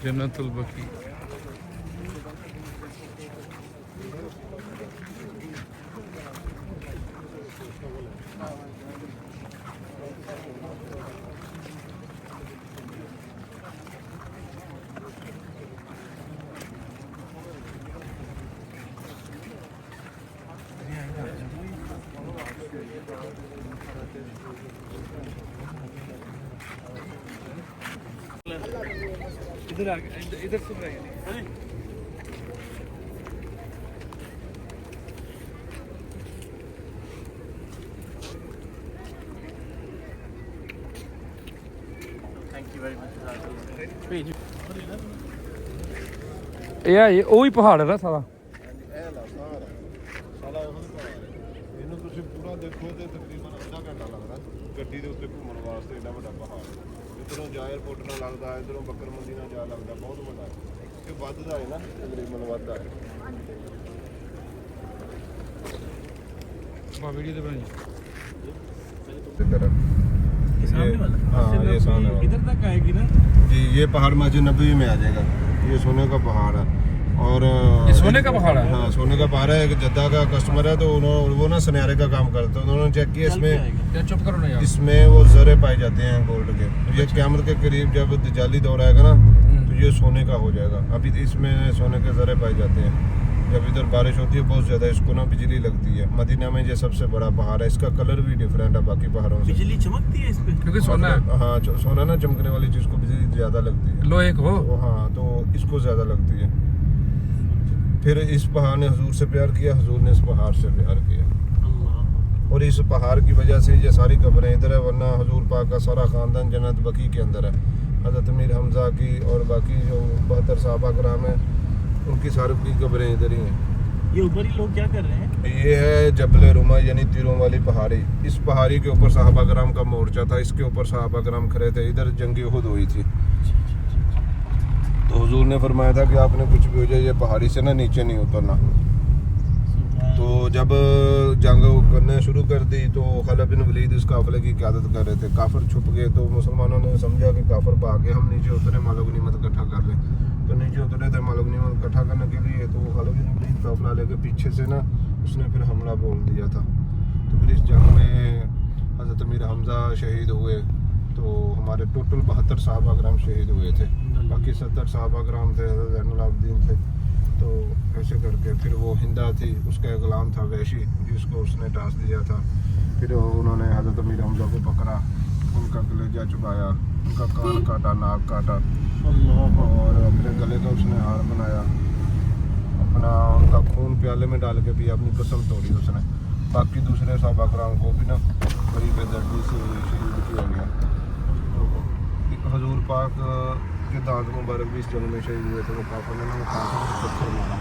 जन्नतुल बकी इधर सुन रहे हैं ਇਹ ਉਹੀ ਪਹਾੜ ਹੈ ਨਾ ਸਾਰਾ ਇਹਨੂੰ ਤੁਸੀਂ ਪੂਰਾ ਦੇਖੋ ਤੇ ਤਕਰੀਬਨ ਅੱਧਾ ਘੰਟਾ ਲੱਗਦਾ ਗੱਡੀ ਦੇ ਉੱਤੇ ਘੁੰਮਣ ਵਾਸਤੇ ਏਡਾ ਵੱਡਾ ਪਹਾੜ ਇਧਰੋਂ ਜਾ 에어ਪੋਰਟ ਨਾਲ ਲੱਗਦਾ ਇਧਰੋਂ ਬੱਕਰ ਮੰਡੀ ਨਾਲ ਜਾ ਲੱਗਦਾ ਬਹੁਤ ਵੱਡਾ ਇਹ ਵੱਧਦਾ ਹੈ ਨਾ ਤਕਰੀਬਨ ਵੱਧਦਾ ਹੈ ਬਾ ਵੀਡੀਓ ਤੇ ਬਣੀ हाँ ये सामने इधर तक आएगी ना जी ये पहाड़ मस्जिद नबी में आ जाएगा ये सोने का पहाड़ है और ये सोने का पहाड़ है हाँ सोने का पहाड़ है एक जद्दा का कस्टमर है तो उन्होंने वो ना सुनहरे का काम करते हैं उन्होंने चेक किया इसमें चुप करो ना यार इसमें वो जरे पाए जाते हैं गोल्ड के ये क़यामत के करीब जब दजाली दौर आएगा ना तो ये सोने का हो जाएगा अभी इसमें सोने के जरे पाए जाते हैं जब इधर बारिश होती है बहुत ज़्यादा इसको ना बिजली लगती है मदीना में ये सबसे बड़ा पहाड़ है इसका कलर भी डिफरेंट है बाकी पहाड़ों से बिजली चमकती है इस पे क्योंकि सोना है हाँ सोना ना चमकने वाली चीज़ को बिजली ज़्यादा लगती है लोहे को हाँ तो इसको ज़्यादा लगती है फिर इस पहाड़ ने हुजूर से प्यार किया हुजूर ने इस पहाड़ से प्यार किया और इस पहाड़ की वजह से ये सारी कब्रें इधर है वरना हुजूर पाक का सारा ख़ानदान जन्नत बकी के अंदर है हज़रत अमीर हमज़ा की और बाकी जो 72 सहाबा कराम है उनकी सारी की कब्रें इधर ही हैं ये ऊपर ही लोग क्या कर रहे हैं ये है जबल रुमा यानी तीरों वाली पहाड़ी इस पहाड़ी के ऊपर सहाबा कराम का मोर्चा था इसके ऊपर सहाबा कराम खड़े थे इधर जंग उहद हुई थी तो हुजूर ने फरमाया था कि आपने कुछ भी हो जाए ये पहाड़ी से ना नीचे नहीं उतरना तो जब जंग करने शुरू कर दी तो खालिद बिन वलीद इस काफिले की क़यादत कर रहे थे काफिर छुप गए तो मुसलमानों ने समझा कि काफिर भाग गए हम नीचे उतरे मालो गनीमत इकट्ठा कर लें तो नीचे उतरे थे मालो गनीमत इकट्ठा करने के लिए तो खालिद बिन वलीद काफिला लेके पीछे से ना उसने फिर हमला बोल दिया था तो फिर इस जंग में हज़रत अमीर हमज़ा शहीद हुए तो हमारे टोटल 72 सहाबा कराम शहीद हुए थे बाकी 70 सहाबा कराम थे हज़रत ज़ैनुल आबिदीन थे तो ऐसे करके फिर वो हिंदा थी उसका एक गुलाम था वैशी जिसको उसने टास दिया था फिर उन्होंने हज़रत अमीर हमज़ा को पकड़ा उनका कलेजा चुबाया उनका कान काटा नाक काटा और अपने गले का उसने हार बनाया अपना उनका खून प्याले में डाल के भी अपनी कसम तोड़ी उसने बाकी दूसरे सहाबा कराम को भी ना बड़ी बेदर्दी से शहीद किया गया हजूर पाक के दांत मुबारक भी इस जंग में शहीद हुए थे वो काफिर ने वो काफिर को पत्थर मारा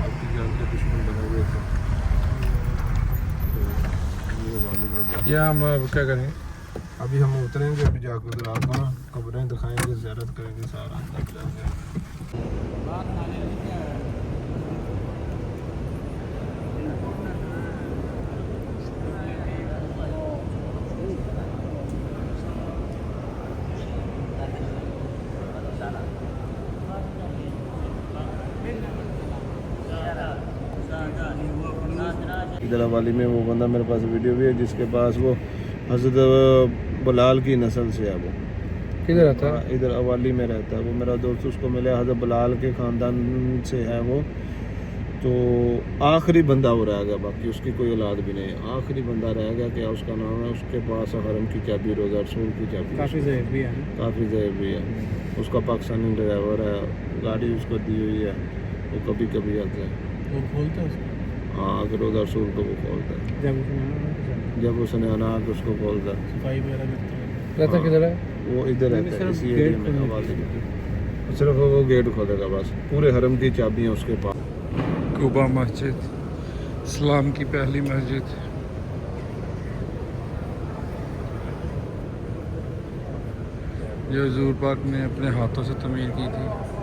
आपकी जान के दुश्मन बने हुए थे तो ये हम क्या करेंगे अभी हम उतरेंगे अभी जाकर उधर आपको ना कब्रें दिखाएंगे ज़ियारत करेंगे सारा अंदर जाएंगे इधर हवाली में वो बंदा मेरे पास वीडियो भी है जिसके पास वो हज़रत बलाल की नस्ल से है वो किधर रहता है इधर हवाली में रहता है वो मेरा दोस्त उसको मिला हज़रत बलाल के ख़ानदान से है वो तो आखिरी बंदा वो रह गया बाकी उसकी कोई औलाद भी नहीं आखिरी बंदा रह गया क्या उसका नाम है उसके पास हरम की चाबी रोज़ा रसूल की चाबी काफ़ी ज़ैफ भी है काफ़ी ज़ैफ भी है उसका पाकिस्तानी ड्राइवर है गाड़ी उसको दी हुई है वो कभी कभी आता है वो खोलता है उसको हाँ अगर रोज़ा रसूल को वो खोलता है जब उसने आना तो उसको खोलता है सफाई वगैरह रहता किधर है वो इधर रहता है इसी एरिया में हवाले सिर्फ वो गेट खोलेगा बस पूरे हरम की चाबियाँ उसके पास कुबा मस्जिद इस्लाम की पहली मस्जिद जो हजूर पाक ने अपने हाथों से तमीर की थी।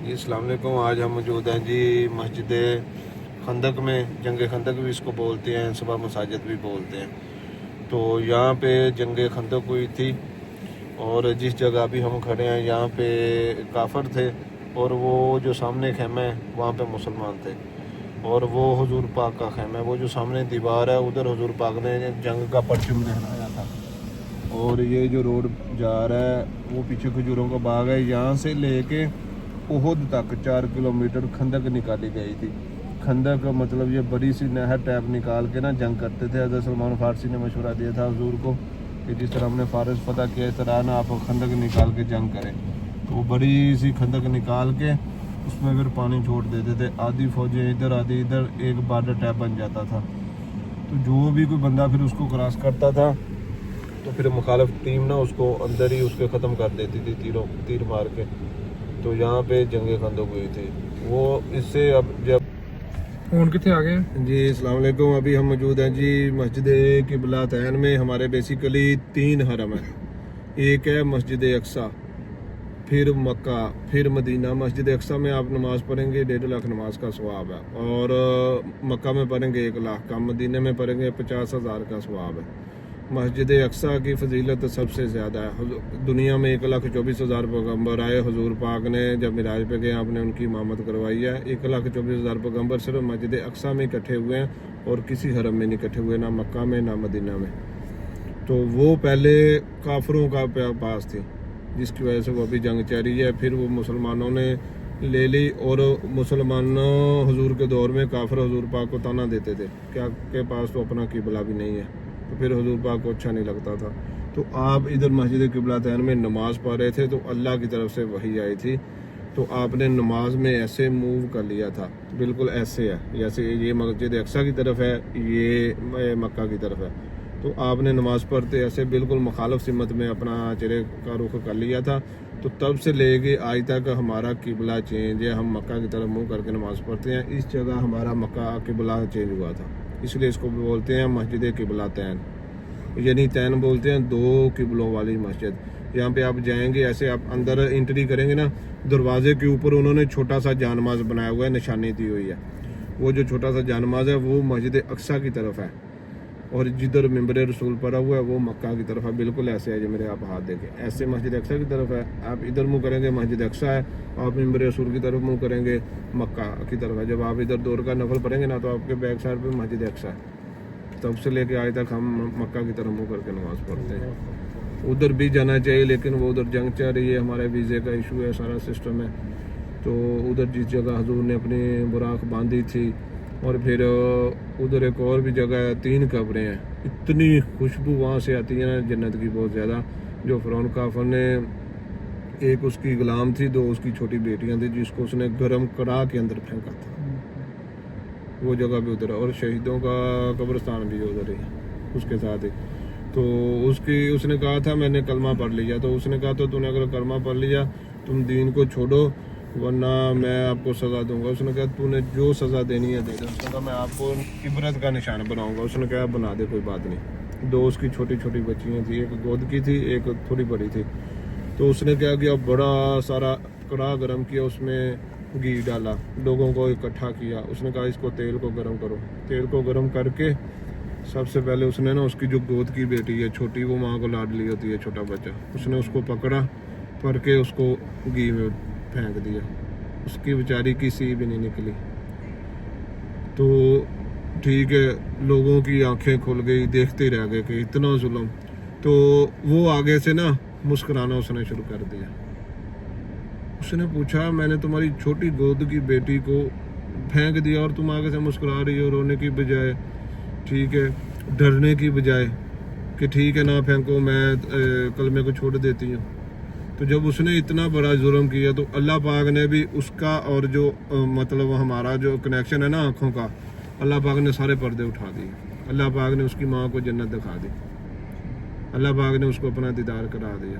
जी अस्सलाम वालेकुम। आज हम मौजूद हैं जी मस्जिद खंदक में। जंग खंदक भी इसको बोलते हैं, सुबह मसाजिद भी बोलते हैं। तो यहाँ पे जंग खंदक हुई थी और जिस जगह भी हम खड़े हैं यहाँ पे काफर थे और वो जो सामने खेमा है वहाँ पे मुसलमान थे और वो हुजूर पाक का खेमा है। वो जो सामने दीवार है उधर हुजूर पाक ने जंग का परचम लहराया था। और ये जो रोड जा रहा है वो पीछे खजूरों का बाग है। यहाँ से लेके उहुद तक 4 किलोमीटर खंदक निकाली गई थी। खंदक का मतलब ये बड़ी सी नहर टैप निकाल के ना जंग करते थे। हज़रत सलमान फारसी ने मशवरा दिया था हुजूर को कि जिस तरह हमने फारस पता किया इस तरह ना आप खंदक निकाल के जंग करें। तो वो बड़ी सी खंदक निकाल के उसमें फिर पानी छोड़ देते थे। आधी फौजें इधर आधी इधर, एक बॉर्डर टैप बन जाता था। तो जो भी कोई बंदा फिर उसको क्रॉस करता था तो फिर मुखालिफ टीम ना उसको अंदर ही उसके ख़त्म कर देती थी तीर मार के। तो यहाँ पे जंग खंदक हुई थी वो। इससे अब जब फोन कितने आ गए जी अस्सलाम वालेकुम। अभी हम मौजूद हैं जी मस्जिद किबला तैन में। हमारे बेसिकली 3 हरम है। एक है मस्जिद अक्सा, फिर मक्का, फिर मदीना। मस्जिद अक्सा में आप नमाज़ पढ़ेंगे 1.5 लाख नमाज का सवाब है और मक्का में पढ़ेंगे 1 लाख का, मदीने में पढ़ेंगे 50,000 का सवाब है। मस्जिद अक्सा की फजीलत सबसे ज़्यादा है। दुनिया में 1,24,000 पैगम्बर आए। हुजूर पाक ने जब मिराज पे गए आपने उनकी इमामत करवाई है। 1,24,000 पैगम्बर सिर्फ मस्जिद अक्सा में इकट्ठे हुए हैं और किसी हरम में नहीं इकट्ठे हुए, ना मक्का में ना मदीना में। तो वो पहले काफरों का पास थी जिसकी वजह से वो अभी जंग जारी है। फिर वो मुसलमानों ने ले ली और मुसलमानों हुजूर के दौर में काफिर हुजूर पाक को ताना देते थे कि आपके पास तो अपना किबला भी नहीं है। तो फिर हुजूर पाक को अच्छा नहीं लगता था। तो आप इधर मस्जिद किबला तैन में नमाज पढ़ रहे थे तो अल्लाह की तरफ से वही आई थी। तो आपने नमाज में ऐसे मूव कर लिया था, बिल्कुल ऐसे है जैसे ये मस्जिद अक्सा की तरफ है, ये मक्का की तरफ है। तो आपने नमाज पढ़ते ऐसे बिल्कुल मुखालिफ सिमत में अपना चेहरे का रुख कर लिया था। तो तब से लेके आज तक हमारा किबला चेंज है। हम मक्का की तरफ मुँह करके नमाज पढ़ते हैं। इस जगह हमारा मक्का किबला चेंज हुआ था, इसलिए इसको बोलते हैं मस्जिद किबला तैन। यानी तैन बोलते हैं 2 किबलों वाली मस्जिद। यहाँ पे आप जाएंगे ऐसे आप अंदर एंट्री करेंगे ना, दरवाजे के ऊपर उन्होंने छोटा सा जानमाज बनाया हुआ है, निशानी दी हुई है। वो जो छोटा सा जानमाज है वो मस्जिद अक्सा की तरफ है और जिधर मिंबर रसूल पड़ा हुआ है वो मक्का की तरफ है। बिल्कुल ऐसे है जो मेरे आप हाथ देखे, ऐसे मस्जिद अक्सा की तरफ है। आप इधर मुँह करेंगे मस्जिद अक्सा है, आप मिंबर रसूल की तरफ मुँह करेंगे मक्का की तरफ है। जब आप इधर 2 रकात नफल पढ़ेंगे ना तो आपके बैक साइड पे मस्जिद अक्सा है। तब से लेके आज तक हम मक्का की तरफ मुँह करके नमाज पढ़ते हैं। उधर भी जाना चाहिए लेकिन वो उधर जंग चल रही है, हमारे वीज़े का इशू है, सारा सिस्टम है। तो उधर जिस जगह हुजूर ने अपनी बुराक बांधी थी और फिर उधर एक और भी जगह है, 3 कब्रें हैं। इतनी खुशबू वहाँ से आती है ना जन्नत की बहुत ज़्यादा। जो फ़िरौन काफर ने, एक उसकी गुलाम थी, 2 उसकी छोटी बेटियाँ थी जिसको उसने गर्म कड़ा के अंदर फेंका था, वो जगह भी उधर है। और शहीदों का कब्रिस्तान भी उधर ही उसके साथ ही। तो उसने कहा था मैंने कलमा पढ़ लिया। तो उसने कहा तो तूने अगर कलमा पढ़ लिया तुम दीन को छोड़ो वरना मैं आपको सज़ा दूंगा। उसने कहा तूने जो सज़ा देनी है दे दे। उसने कहा मैं आपको इबरत का निशान बनाऊंगा। उसने कहा बना दे, कोई बात नहीं। 2 उसकी छोटी छोटी बच्चियाँ थी, एक गोद की थी, एक थोड़ी बड़ी थी। तो उसने क्या किया, बड़ा सारा कड़ा गर्म किया, उसमें घी डाला, लोगों को इकट्ठा किया। उसने कहा इसको तेल को गर्म करो। तेल को गर्म करके सबसे पहले उसने ना उसकी जो गोद की बेटी है छोटी, वो माँ को लाडली होती है, छोटा बच्चा, उसने उसको पकड़ा, पकड़ के उसको घी में फेंक दिया। उसकी बेचारी की सी भी नहीं निकली। तो ठीक है, लोगों की आंखें खुल गई, देखते रह गए कि इतना जुल्म। तो वो आगे से ना मुस्कुराना उसने शुरू कर दिया। उसने पूछा मैंने तुम्हारी छोटी गोद की बेटी को फेंक दिया और तुम आगे से मुस्कुरा रही हो, रोने की बजाय, ठीक है, डरने की बजाय। कि ठीक है ना फेंको, मैं कलमे को छोड़ देती हूँ। तो जब उसने इतना बड़ा जुर्म किया तो अल्लाह पाक ने भी उसका और जो मतलब हमारा जो कनेक्शन है ना आँखों का, अल्लाह पाक ने सारे पर्दे उठा दिए। अल्लाह पाक ने उसकी माँ को जन्नत दिखा दी, अल्लाह पाक ने उसको अपना दीदार करा दिया।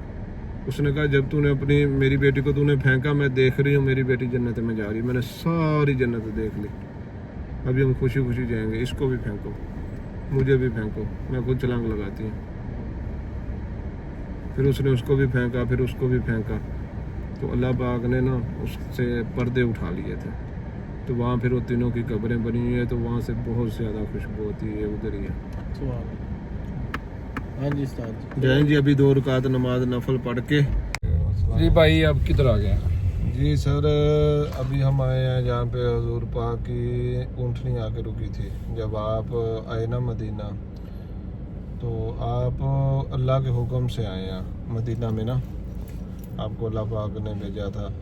उसने कहा जब तूने अपनी मेरी बेटी को तूने फेंका, मैं देख रही हूँ मेरी बेटी जन्नत में जा रही है, मैंने सारी जन्नत देख ली, अभी हम खुशी खुशी जाएंगे, इसको भी फेंको, मुझे भी फेंको, मैं खुद छलांग लगाती हूँ। फिर उसने उसको भी फेंका, फिर उसको भी फेंका, तो अल्लाह पाक ने ना उससे पर्दे उठा लिए थे। तो वहाँ फिर वो तीनों की कब्रें बनी हुई है, तो वहाँ से बहुत ज़्यादा खुशबू होती है, उधर ही है। हाँ जी उस्ताद जय जी, अभी 2 रकात नमाज नफल पढ़ के जी भाई अब किधर आ गया? जी सर, अभी हम आए हैं जहाँ पे हजूर पाक की ऊँटनी आके रुकी थी। जब आप आए ना मदीना, तो आप अल्लाह के हुक्म से आए हैं मदीना में ना, आपको अल्लाह पाक ने भेजा था।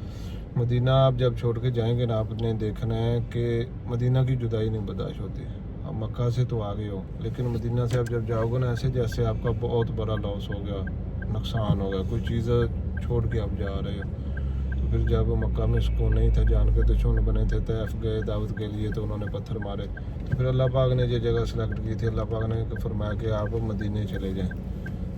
मदीना आप जब छोड़ के जाएंगे ना, आपने देखना है कि मदीना की जुदाई नहीं बर्दाश्त होती। अब मक्का से तो आ गए हो, लेकिन मदीना से आप जब जाओगे ना, ऐसे जैसे आपका बहुत बड़ा लॉस हो गया, नुकसान हो गया, कोई चीज़ छोड़ के आप जा रहे हो। तो फिर जब मक्का में सुकून नहीं था, जान के दुश्मन बने थे, तैफ गए दावत के लिए, तो उन्होंने पत्थर मारे। तो फिर अल्लाह पाक ने ये जगह सेलेक्ट की थी, अल्लाह पाक ने फरमाया कि आप मदीने चले जाएं।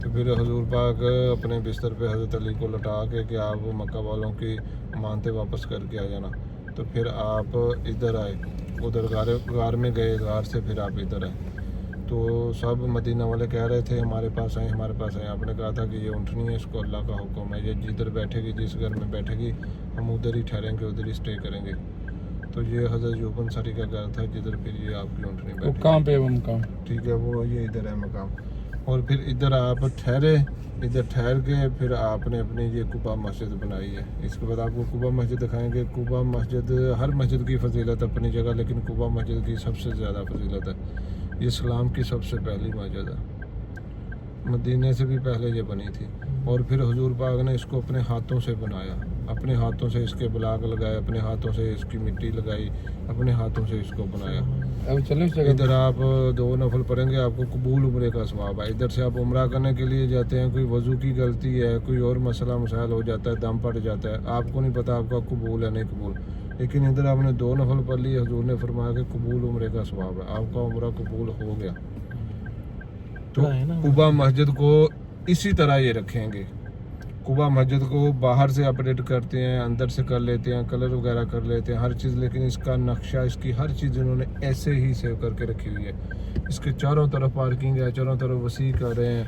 तो फिर हजूर पाक अपने बिस्तर पे हज़रत अली को लटा के कि आप मक्का वालों की मानते वापस करके आ जाना। तो फिर आप इधर आए, उधर गार में गए, गार से फिर आप इधर आए। तो सब मदीना वाले कह रहे थे हमारे पास आए, हमारे पास आए। आपने कहा था कि ये ऊँटनी है, इसको अल्लाह का हुक्म है, ये जिधर बैठेगी, जिस घर में बैठेगी, हम उधर ही ठहरेंगे, उधर ही स्टे करेंगे। तो ये हज़रत यूब अंसारी का घर था, जिधर फिर ये आपकी ऊँटनी बैठी। कहाँ पे वो मकाम? ठीक है, वो ये इधर है मकाम। और फिर इधर आप ठहरे, इधर ठहर के फिर आपने अपनी ये कुबा मस्जिद बनाई है। इसके बाद आपको कुबा मस्जिद दिखाएंगे। कुबा मस्जिद, हर मस्जिद की फजीलत अपनी जगह, लेकिन कुबा मस्जिद की सबसे ज़्यादा फजीलत है। ये इस्लाम की सबसे पहली मस्जिद है, मदीने से भी पहले ये बनी थी। और फिर हुजूर पाक ने इसको अपने हाथों से बनाया, अपने हाथों से इसके ब्लॉक लगाए, अपने हाथों से इसकी मिट्टी लगाई, अपने हाथों से इसको बनाया। अब चले उस जगह इधर आप 2 नफल पढ़ेंगे, आपको कबूल उम्रे का सवाब है। इधर से आप उम्रा करने के लिए जाते हैं, कोई वजू की गलती है, कोई और मसला मसाइल हो जाता है, दम पड़ जाता है, आपको नहीं पता आपका कबूल है नहीं कबूल, लेकिन इधर आपने 2 नफल पढ़ लिए, हजूर ने फरमाया कि कबूल उम्रे का सवाब है, आपका उम्रा कबूल हो गया। तो कुबा मस्जिद को इसी तरह ये रखेंगे। कुबा मस्जिद को बाहर से अपडेट करते हैं, अंदर से कर लेते हैं, कलर वगैरह कर लेते हैं, हर चीज़, लेकिन इसका नक्शा, इसकी हर चीज़ इन्होंने ऐसे ही सेव करके रखी हुई है। इसके चारों तरफ पार्किंग है, चारों तरफ वसी कर रहे हैं,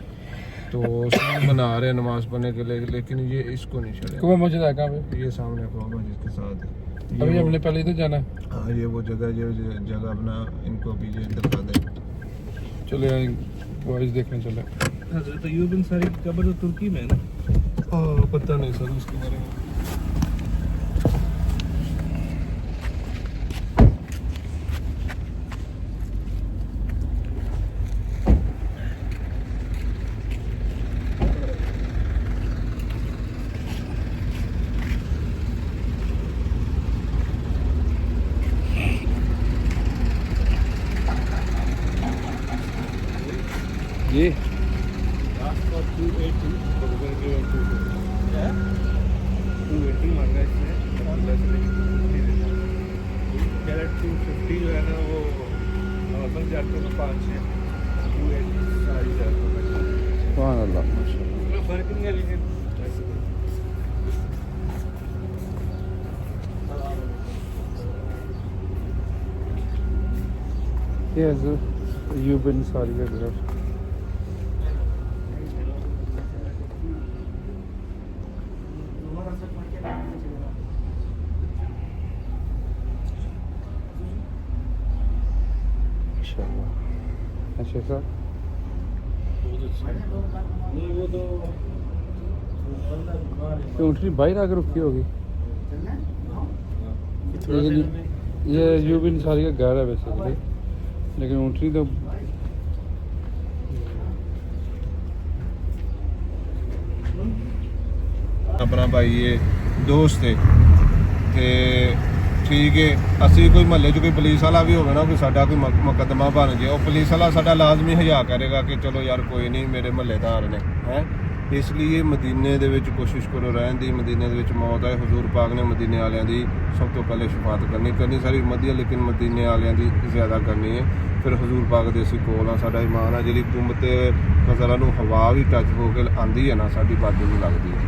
तो उसमें बना रहे हैं नमाज पढ़ने के लिए, लेकिन ये इसको नहीं छोड़े। कुबा मस्जिद है कहाँ पे? ये सामने कुबा मस्जिद के साथ है। अभी हमने पहले इधर जाना है। हाँ, ये वो जगह, ये जगह अपना इनको अभी ये दिखा दें। चले बॉयज देखने चले। हज़रत अय्यूब अंसारी की कब्र तो तुर्की में है ना? पता नहीं सर उसके बारे में। ये जो है ना वो नॉर्मल जाते हैं 5-6 सारी जाते हैं, सुभान अल्लाह माशाल्लाह। फर्क नहीं है लेकिन ये हज़रत अय्यूब अंसारी का घर। अच्छा सर, नहीं वो तो ऊँटनी बाहर आकर रुकी होगी। ये अय्यूब अंसारी का घर है बेसिकली, लेकिन ऊँटनी तो अपना भाई ये दोस्त थे ठीक है ਅਸੀਂ ਕੋਈ ਮਹੱਲੇ 'ਚ ਕੋਈ ਪੁਲਿਸ ਵਾਲਾ ਵੀ ਹੋਵੇ ਨਾ, ਕੋਈ ਸਾਡਾ ਕੋਈ ਮੁਕੱਦਮਾ ਬਣ ਗਿਆ, ਉਹ ਪੁਲਿਸ ਵਾਲਾ ਸਾਡਾ ਲਾਜ਼ਮੀ ਹਯਾ ਕਰੇਗਾ ਕਿ ਚਲੋ ਯਾਰ ਕੋਈ ਨਹੀਂ ਮੇਰੇ ਮਹੱਲੇਦਾਰ ਨੇ ਹੈ। ਇਸ ਲਈ ਮਦੀਨੇ ਦੇ ਵਿੱਚ ਕੋਸ਼ਿਸ਼ ਕਰੋ ਰਹਿਣ ਦੀ। ਮਦੀਨੇ ਦੇ ਵਿੱਚ ਮੌਤ ਹੈ, ਹਜ਼ੂਰ ਪਾਕ ਨੇ ਮਦੀਨੇ ਵਾਲਿਆਂ ਦੀ ਸਭ ਤੋਂ ਪਹਿਲੇ ਸ਼ਫਾਅਤ ਕਰਨੀ ਸਾਰੀ ਉਮਤ ਦੀ, ਲੇਕਿਨ ਮਦੀਨੇ ਵਾਲਿਆਂ ਦੀ ਜ਼ਿਆਦਾ ਕਰਨੀ ਹੈ। ਫਿਰ ਹਜ਼ੂਰ ਪਾਕ ਦੇ ਅਸੀਂ ਕੋਲ ਆ, ਸਾਡਾ ਇਮਾਨ ਆ। ਜਿਹੜੀ ਗੁੰਮਤ ਨਜ਼ਰਾਂ ਨੂੰ ਹਵਾ ਵੀ ਟੱਚ ਹੋ ਕੇ ਆਉਂਦੀ ਹੈ ਨਾ, ਸਾਡੀ ਬਾਦੀ ਨੂੰ ਲੱਗਦੀ ਹੈ,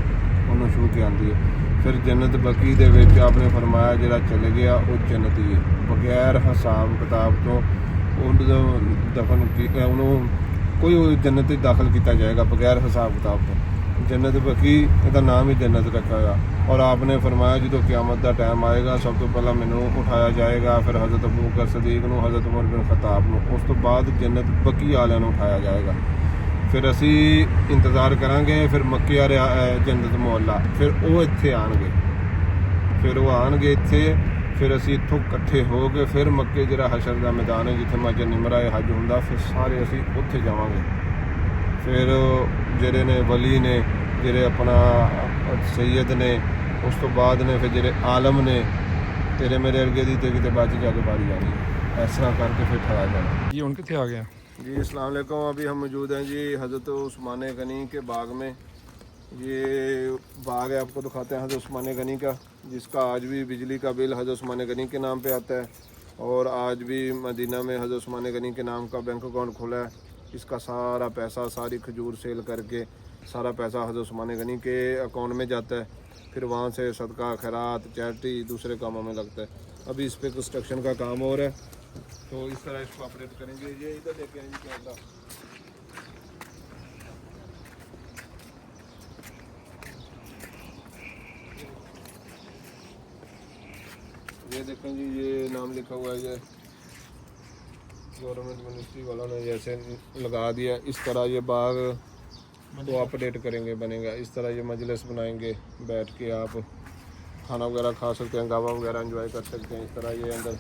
ਉਹਨੂੰ ਛੂਹ ਕੇ ਆਉਂਦੀ ਹੈ। ਫਿਰ ਜੰਨਤ ਬਕੀ ਦੇ ਵਿੱਚ ਆਪਨੇ ਫਰਮਾਇਆ ਜਿਹੜਾ ਚਲੇ ਗਿਆ ਉਹ ਜੰਨਤੀ ਹੈ, ਬਗੈਰ ਹਿਸਾਬ ਕਿਤਾਬ ਤੋਂ ਉਹਨੂੰ ਦਫਨ ਉਹਨੂੰ ਕੋਈ ਜੰਨਤ 'ਚ ਦਾਖਲ ਕੀਤਾ ਜਾਏਗਾ ਬਗੈਰ ਹਿਸਾਬ ਕਿਤਾਬ ਤੋਂ। ਜੰਨਤ ਬਕੀ ਇਹਦਾ ਨਾਮ ਹੀ ਜੰਨਤ ਰੱਖਾ ਗਿਆ। ਔਰ ਆਪਨੇ ਫਰਮਾਇਆ ਜਦੋਂ ਕਿਆਮਤ ਦਾ ਟਾਈਮ ਆਏਗਾ ਸਭ ਤੋਂ ਪਹਿਲਾਂ ਮੈਨੂੰ ਉਠਾਇਆ ਜਾਏਗਾ, ਫਿਰ ਹਜ਼ਰਤ ਅਬੂ ਬਕਰ ਸਦੀਕ ਨੂੰ, ਹਜ਼ਰਤ ਉਮਰ ਬਿਨ ਖਤਾਬ ਨੂੰ, ਉਸ ਤੋਂ ਬਾਅਦ ਜੰਨਤ ਬਕੀ ਵਾਲਿਆਂ ਨੂੰ ਉਠਾਇਆ ਜਾਏਗਾ। ਫਿਰ ਅਸੀਂ ਇੰਤਜ਼ਾਰ ਕਰਾਂਗੇ, ਫਿਰ ਮੱਕੇ ਵਾਲੇ ਜੰਨਤ ਮੁਹੱਲਾ, ਫਿਰ ਉਹ ਇੱਥੇ ਆਣਗੇ, ਫਿਰ ਉਹ ਆਣਗੇ ਇੱਥੇ, ਫਿਰ ਅਸੀਂ ਇੱਥੋਂ ਇਕੱਠੇ ਹੋ ਕੇ ਫਿਰ ਮੱਕੇ ਜਿਹੜਾ ਹਸ਼ਰ ਦਾ ਮੈਦਾਨ ਹੈ ਜਿੱਥੇ ਮੱਜ ਨਿਮਰਾ ਹੱਜ ਹੁੰਦਾ, ਫਿਰ ਸਾਰੇ ਅਸੀਂ ਉੱਥੇ ਜਾਵਾਂਗੇ। ਫਿਰ ਜਿਹੜੇ ਨੇ ਵਲੀ ਨੇ, ਜਿਹੜੇ ਆਪਣਾ ਸੈयद ਨੇ, ਉਸ ਤੋਂ ਬਾਅਦ ਨੇ ਫਿਰ ਜਿਹੜੇ ਆਲਮ ਨੇ, ਤੇਰੇ ਮੇਰੇ ਅਰਗੇ ਦੀ ਤੇ ਕਿਤੇ ਬਾਅਦ ਜਾ ਕੇ ਬਾਰੀ ਆਣੀ, ਇਸ ਤਰ੍ਹਾਂ करके फिर ठहरा जाना। ये उनके थे आ गया जी अस्सलाम वालेकुम। अभी हम मौजूद हैं जी हज़रत उस्मान गनी के बाग में। ये बाग है, आपको दिखाते हैं हज़रत उस्मान गनी का, जिसका आज भी बिजली का बिल हज़रत उस्मान गनी के नाम पे आता है। और आज भी मदीना में हज़रत उस्मान गनी के नाम का बैंक अकाउंट खोला है। इसका सारा पैसा, सारी खजूर सेल करके सारा पैसा हज़रत उस्मान गनी के अकाउंट में जाता है। फिर वहाँ से सदका, खैरात, चैरिटी, दूसरे कामों में लगता है। अभी इस पर कंस्ट्रक्शन का काम हो रहा है, तो इस तरह इसको ऑपरेट करेंगे। ये इधर देखें जी कैमरा, ये देखें जी, ये नाम लिखा हुआ है, ये गवर्नमेंट मिनिस्ट्री वालों ने जैसे लगा दिया। इस तरह ये बाग को ऑपरेट करेंगे, बनेगा। इस तरह ये मजलिस बनाएंगे, बैठ के आप खाना वगैरह खा सकते हैं, गावा वगैरह एंजॉय कर सकते हैं। इस तरह ये अंदर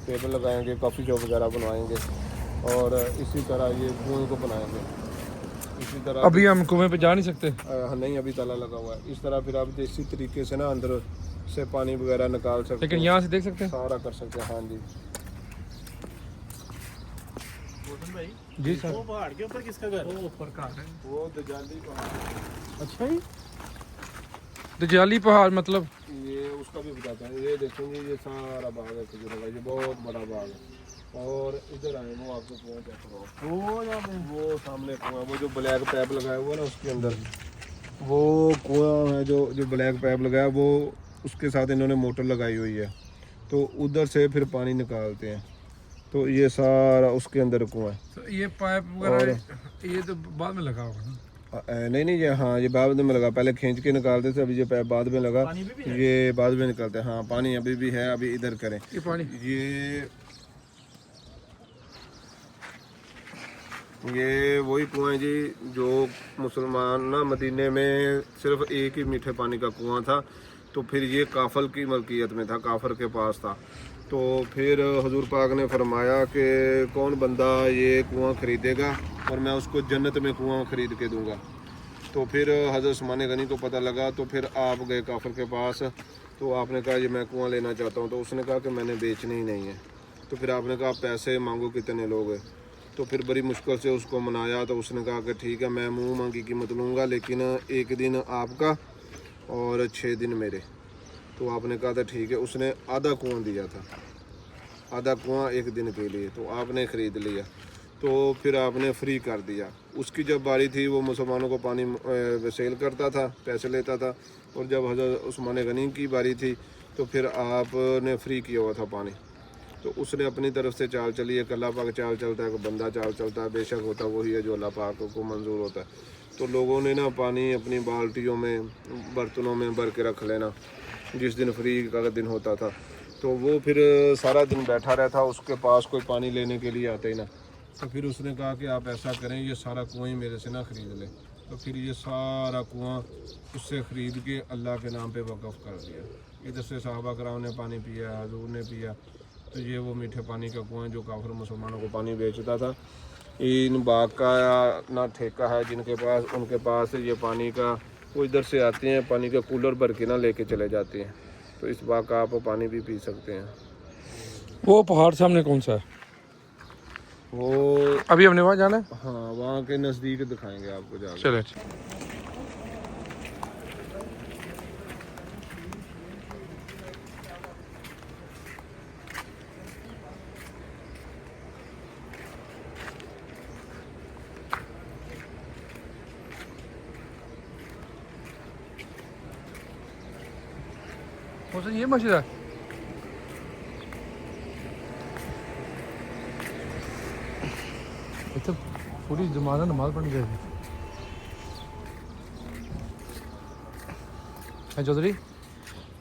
टेबल लगाएंगे, कॉफ़ी शॉप वगैरह बनवाएंगे, और इसी तरह ये कुएं को बनाएंगे। इसी तरह अभी हम कुएं पे जा नहीं सकते। नहीं, अभी ताला लगा हुआ है। इस तरह फिर आप देसी तरीके से ना अंदर से पानी वगैरह निकाल सकते हैं, लेकिन यहाँ से देख सकते हैं, सारा कर सकते हैं। हाँ जी भाई जी सर। वो पहाड़ के ऊपर किसका घर? वो ऊपर का है, वो दजाली पहाड़। अच्छा ही दजाली पहाड़ मतलब ये उसका भी बताता है। ये देखेंगे, ये सारा बाग है खजूर का, ये बहुत बड़ा बाग है। और इधर आए, वो आपको कुआं चेक करो, वो सामने कुआं, वो जो ब्लैक पैप लगाया हुआ है ना उसके अंदर, वो कुआं है जो ब्लैक पैप लगाया, वो उसके साथ इन्होंने मोटर लगाई हुई है, तो उधर से फिर पानी निकालते हैं। तो ये सारा उसके अंदर कुआं है। ये पाइप वगैरह ये तो बाद में लगा होगा ना? नहीं ये हाँ, ये बाद में लगा, पहले खींच के निकालते थे, अभी ये पैप बाद में लगा, ये बाद में निकलते हैं। हाँ पानी अभी भी है, अभी इधर करें ये पानी, ये वही कुआं है जी जो मुसलमान ना मदीने में सिर्फ एक ही मीठे पानी का कुआं था। तो फिर ये काफल की मलकियत में था, काफर के पास था। तो फिर हुजूर पाक ने फरमाया कि कौन बंदा ये कुआं ख़रीदेगा और मैं उसको जन्नत में कुआं ख़रीद के दूंगा। तो फिर हज़रत उस्मान गनी को पता लगा, तो फिर आप गए काफर के पास, तो आपने कहा ये मैं कुआं लेना चाहता हूँ। तो उसने कहा कि मैंने बेचनी ही नहीं है। तो फिर आपने कहा पैसे मांगो, कितने लोग हैं? तो फिर बड़ी मुश्किल से उसको मनाया। तो उसने कहा कि ठीक है, मैं मुँह मांगी कीमत लूँगा, लेकिन एक दिन आपका और 6 दिन मेरे। तो आपने कहा था ठीक है। उसने आधा कुआं दिया था, आधा कुआं एक दिन के लिए, तो आपने ख़रीद लिया। तो फिर आपने फ्री कर दिया। उसकी जब बारी थी, वो मुसलमानों को पानी सेल करता था, पैसे लेता था। और जब हज़रत उस्मान गनी की बारी थी, तो फिर आपने फ्री किया हुआ था पानी। तो उसने अपनी तरफ से चाल चली है। अल्लाह पाक चाल चलता है, बंदा चाल चलता है, बेशक होता वही है जो अल्लाह पाक को मंजूर होता है। तो लोगों ने ना पानी अपनी बाल्टियों में, बर्तनों में भर के रख लेना, जिस दिन फ्री का दिन होता था। तो वो फिर सारा दिन बैठा रहता, उसके पास कोई पानी लेने के लिए आता ही ना। तो फिर उसने कहा कि आप ऐसा करें, ये सारा कुआं ही मेरे से ना ख़रीद लें। तो फिर ये सारा कुआं उससे ख़रीद के अल्लाह के नाम पे वक़फ़ कर दिया। इधर से सहाबा कराम ने पानी पिया, हुज़ूर ने पिया। तो ये वो मीठे पानी का कुआं जो काफिर मुसलमानों को पानी बेचता था। इन बाग का ना ठेका है जिनके पास, उनके पास ये पानी का, वो इधर से आते हैं, पानी का कूलर भर के ना लेके चले जाते हैं। तो तो इस बाग का आप पानी भी पी सकते हैं। वो पहाड़ सामने कौन सा है? वो अभी हमने वहाँ जाना है। हाँ, वहाँ के नज़दीक दिखाएंगे आपको जाकर। चले। ये मस्जिद है। तो पूरी जमाना नमाज पढ़ने गए थे। चौधरी,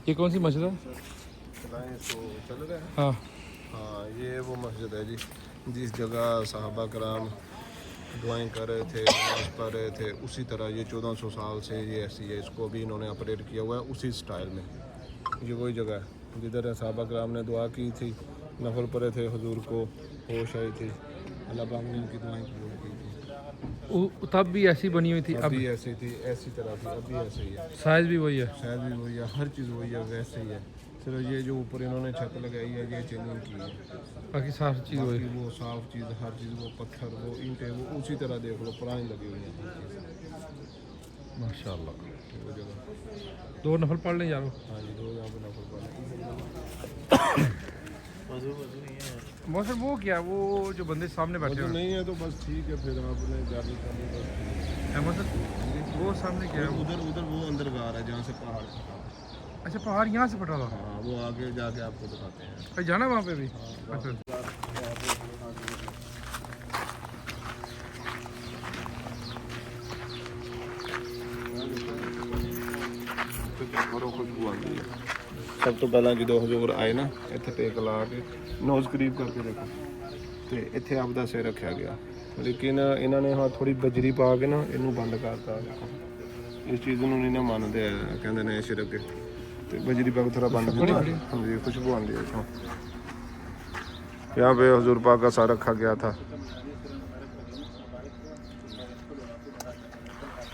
ये कौन सी मस्जिद है? चल रहे हैं। हाँ हाँ, ये वो मस्जिद है जी, जिस जगह सहाबा कराम दुआएं कर रहे थे, नमाज पढ़ रहे थे, उसी तरह ये 1400 साल से ये ऐसी है। इसको भी इन्होंने ऑपरेट किया हुआ है उसी स्टाइल में। ये वही जगह है जिधर सहाबा कराम ने दुआ की थी, नफल पढ़े थे, हुजूर को होश आई थी, अल्लाह पाक ने उनकी दुआएं कबूल की थी। तब भी ऐसी बनी हुई थी, अब अभी ऐसी थी, ऐसी तरह थी, अभी ऐसे ही है। साइज भी वही है, शायद भी वही है, हर चीज़ वही है, वैसे ही है। सिर्फ ये जो ऊपर इन्होंने छत लगाई है ये चेंजिंग की है, बाकी सारी चीज़ वही बाकी वो साफ चीज़, हर चीज़, वो पत्थर, वो ईंटें, वो उसी तरह देख लो पुरानी लगी हुई है माशाल्लाह। वो जगह। 2 नफल पढ़ लें यारो। हाँ जी, 2 यहाँ पर नफल पढ़े। मौसम वो क्या, वो जो बंदे सामने बैठे वजू हैं नहीं है तो बस ठीक है, फिर आपने जाने का बस। मौसम वो सामने क्या है? उधर उधर वो अंदर गार है जहाँ से पहाड़ था। अच्छा, पहाड़ यहाँ से फटा था। हाँ, वो आगे जाके आपको दिखाते हैं। भाई जाना वहाँ पे भी? हाँ, अच्छा, खुशबू आती है। सब तो पहला जो हजूर आए ना, इत्थे टेक ला के नोज करीब करके देखो, तो इत्थे आपदा सिर रखा गया, लेकिन इन्होंने हाँ थोड़ी बजरी पा के ना इनू बंद करता। इस चीज़ ਨੂੰ नहीं ना मानते, कहते ने शिरक के, तो बजरी पा के थोड़ा बंद किया। हाँ जी, खुशबू आती है इसमें। यहाँ पे हजूर पाक का सर रखा गया था।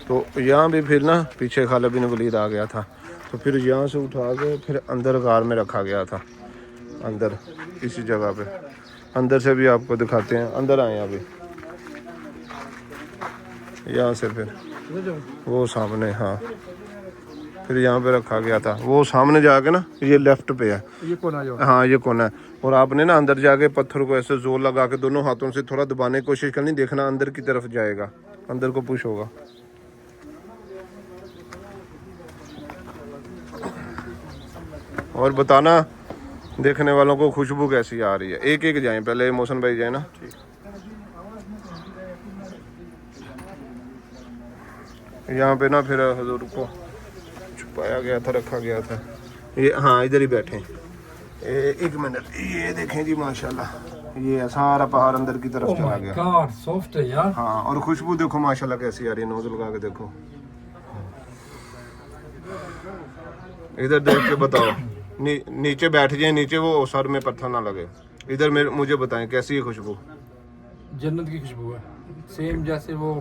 तो यहाँ भी फिर ना पीछे खालिद बिन वलीद आ गया था, तो फिर यहाँ से उठा के फिर अंदर गार में रखा गया था, अंदर इसी जगह पे। अंदर से भी आपको दिखाते हैं, अंदर आए अभी। यहाँ से फिर वो सामने, हाँ, फिर यहाँ पे रखा गया था। वो सामने जाके ना ये लेफ्ट पे है, ये कोना जो। हाँ ये कोना है। और आपने ना अंदर जाके पत्थर को ऐसे जोर लगा के दोनों हाथों से थोड़ा दबाने की कोशिश करनी, देखना अंदर की तरफ जाएगा, अंदर को पुश होगा। और बताना देखने वालों को खुशबू कैसी आ रही है। एक एक जाएं, पहले मोहसन भाई जाए ना। यहाँ पे ना फिर हजूर को छुपाया गया था, रखा गया था। ये हाँ, इधर ही बैठे। एक मिनट, ये देखें जी माशाल्लाह, ये सारा पहाड़ अंदर की तरफ चला गया। गॉड, सॉफ्ट है यार। हाँ, और खुशबू देखो माशाल्लाह कैसी आ रही है, नोज लगा के देखो। इधर देख के बताओ, नीचे बैठ जाए, नीचे वो सर में पत्थर ना लगे। इधर मुझे बताएं कैसी है खुशबू? जन्नत की खुशबू है, सेम जैसे वो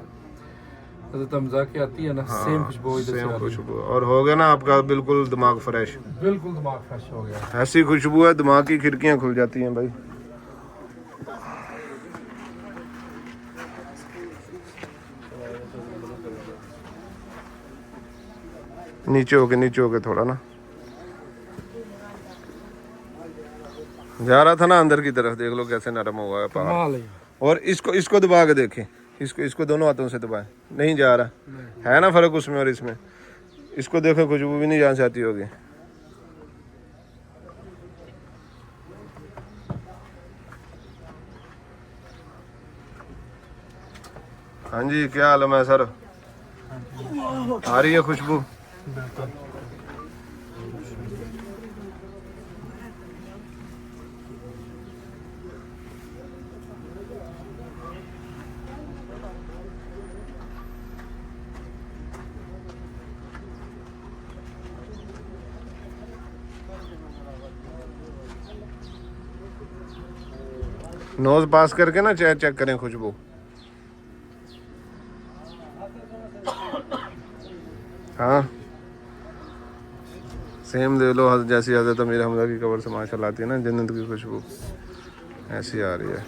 हज़रत हमज़ा की आती है ना, सेम खुशबू इधर से आ रही है। खुशबू, और हो गया ना आपका बिल्कुल दिमाग फ्रेश। बिल्कुल दिमाग फ्रेश हो गया। ऐसी खुशबू है दिमाग की खिड़कियां खुल जाती हैं भाई। नीचे होके थोड़ा ना जा रहा था ना अंदर की तरफ, देख लो कैसे नरम हुआ है पहाड़। और इसको दबा के देखें, इसको दोनों हाथों से दबाएं, नहीं जा रहा है ना फर्क उसमें और इसमें। इसको देखो, खुशबू भी नहीं जान से आती होगी। हाँ जी, क्या हाल है सर? आ रही है खुशबू? नोज पास करके ना चेक करें खुशबू। हाँ, सेम देख लो, जैसी हज़रत अमीर हमजा की कब्र से माशाल्लाह आती है ना जन्नत की खुशबू, ऐसी आ रही है।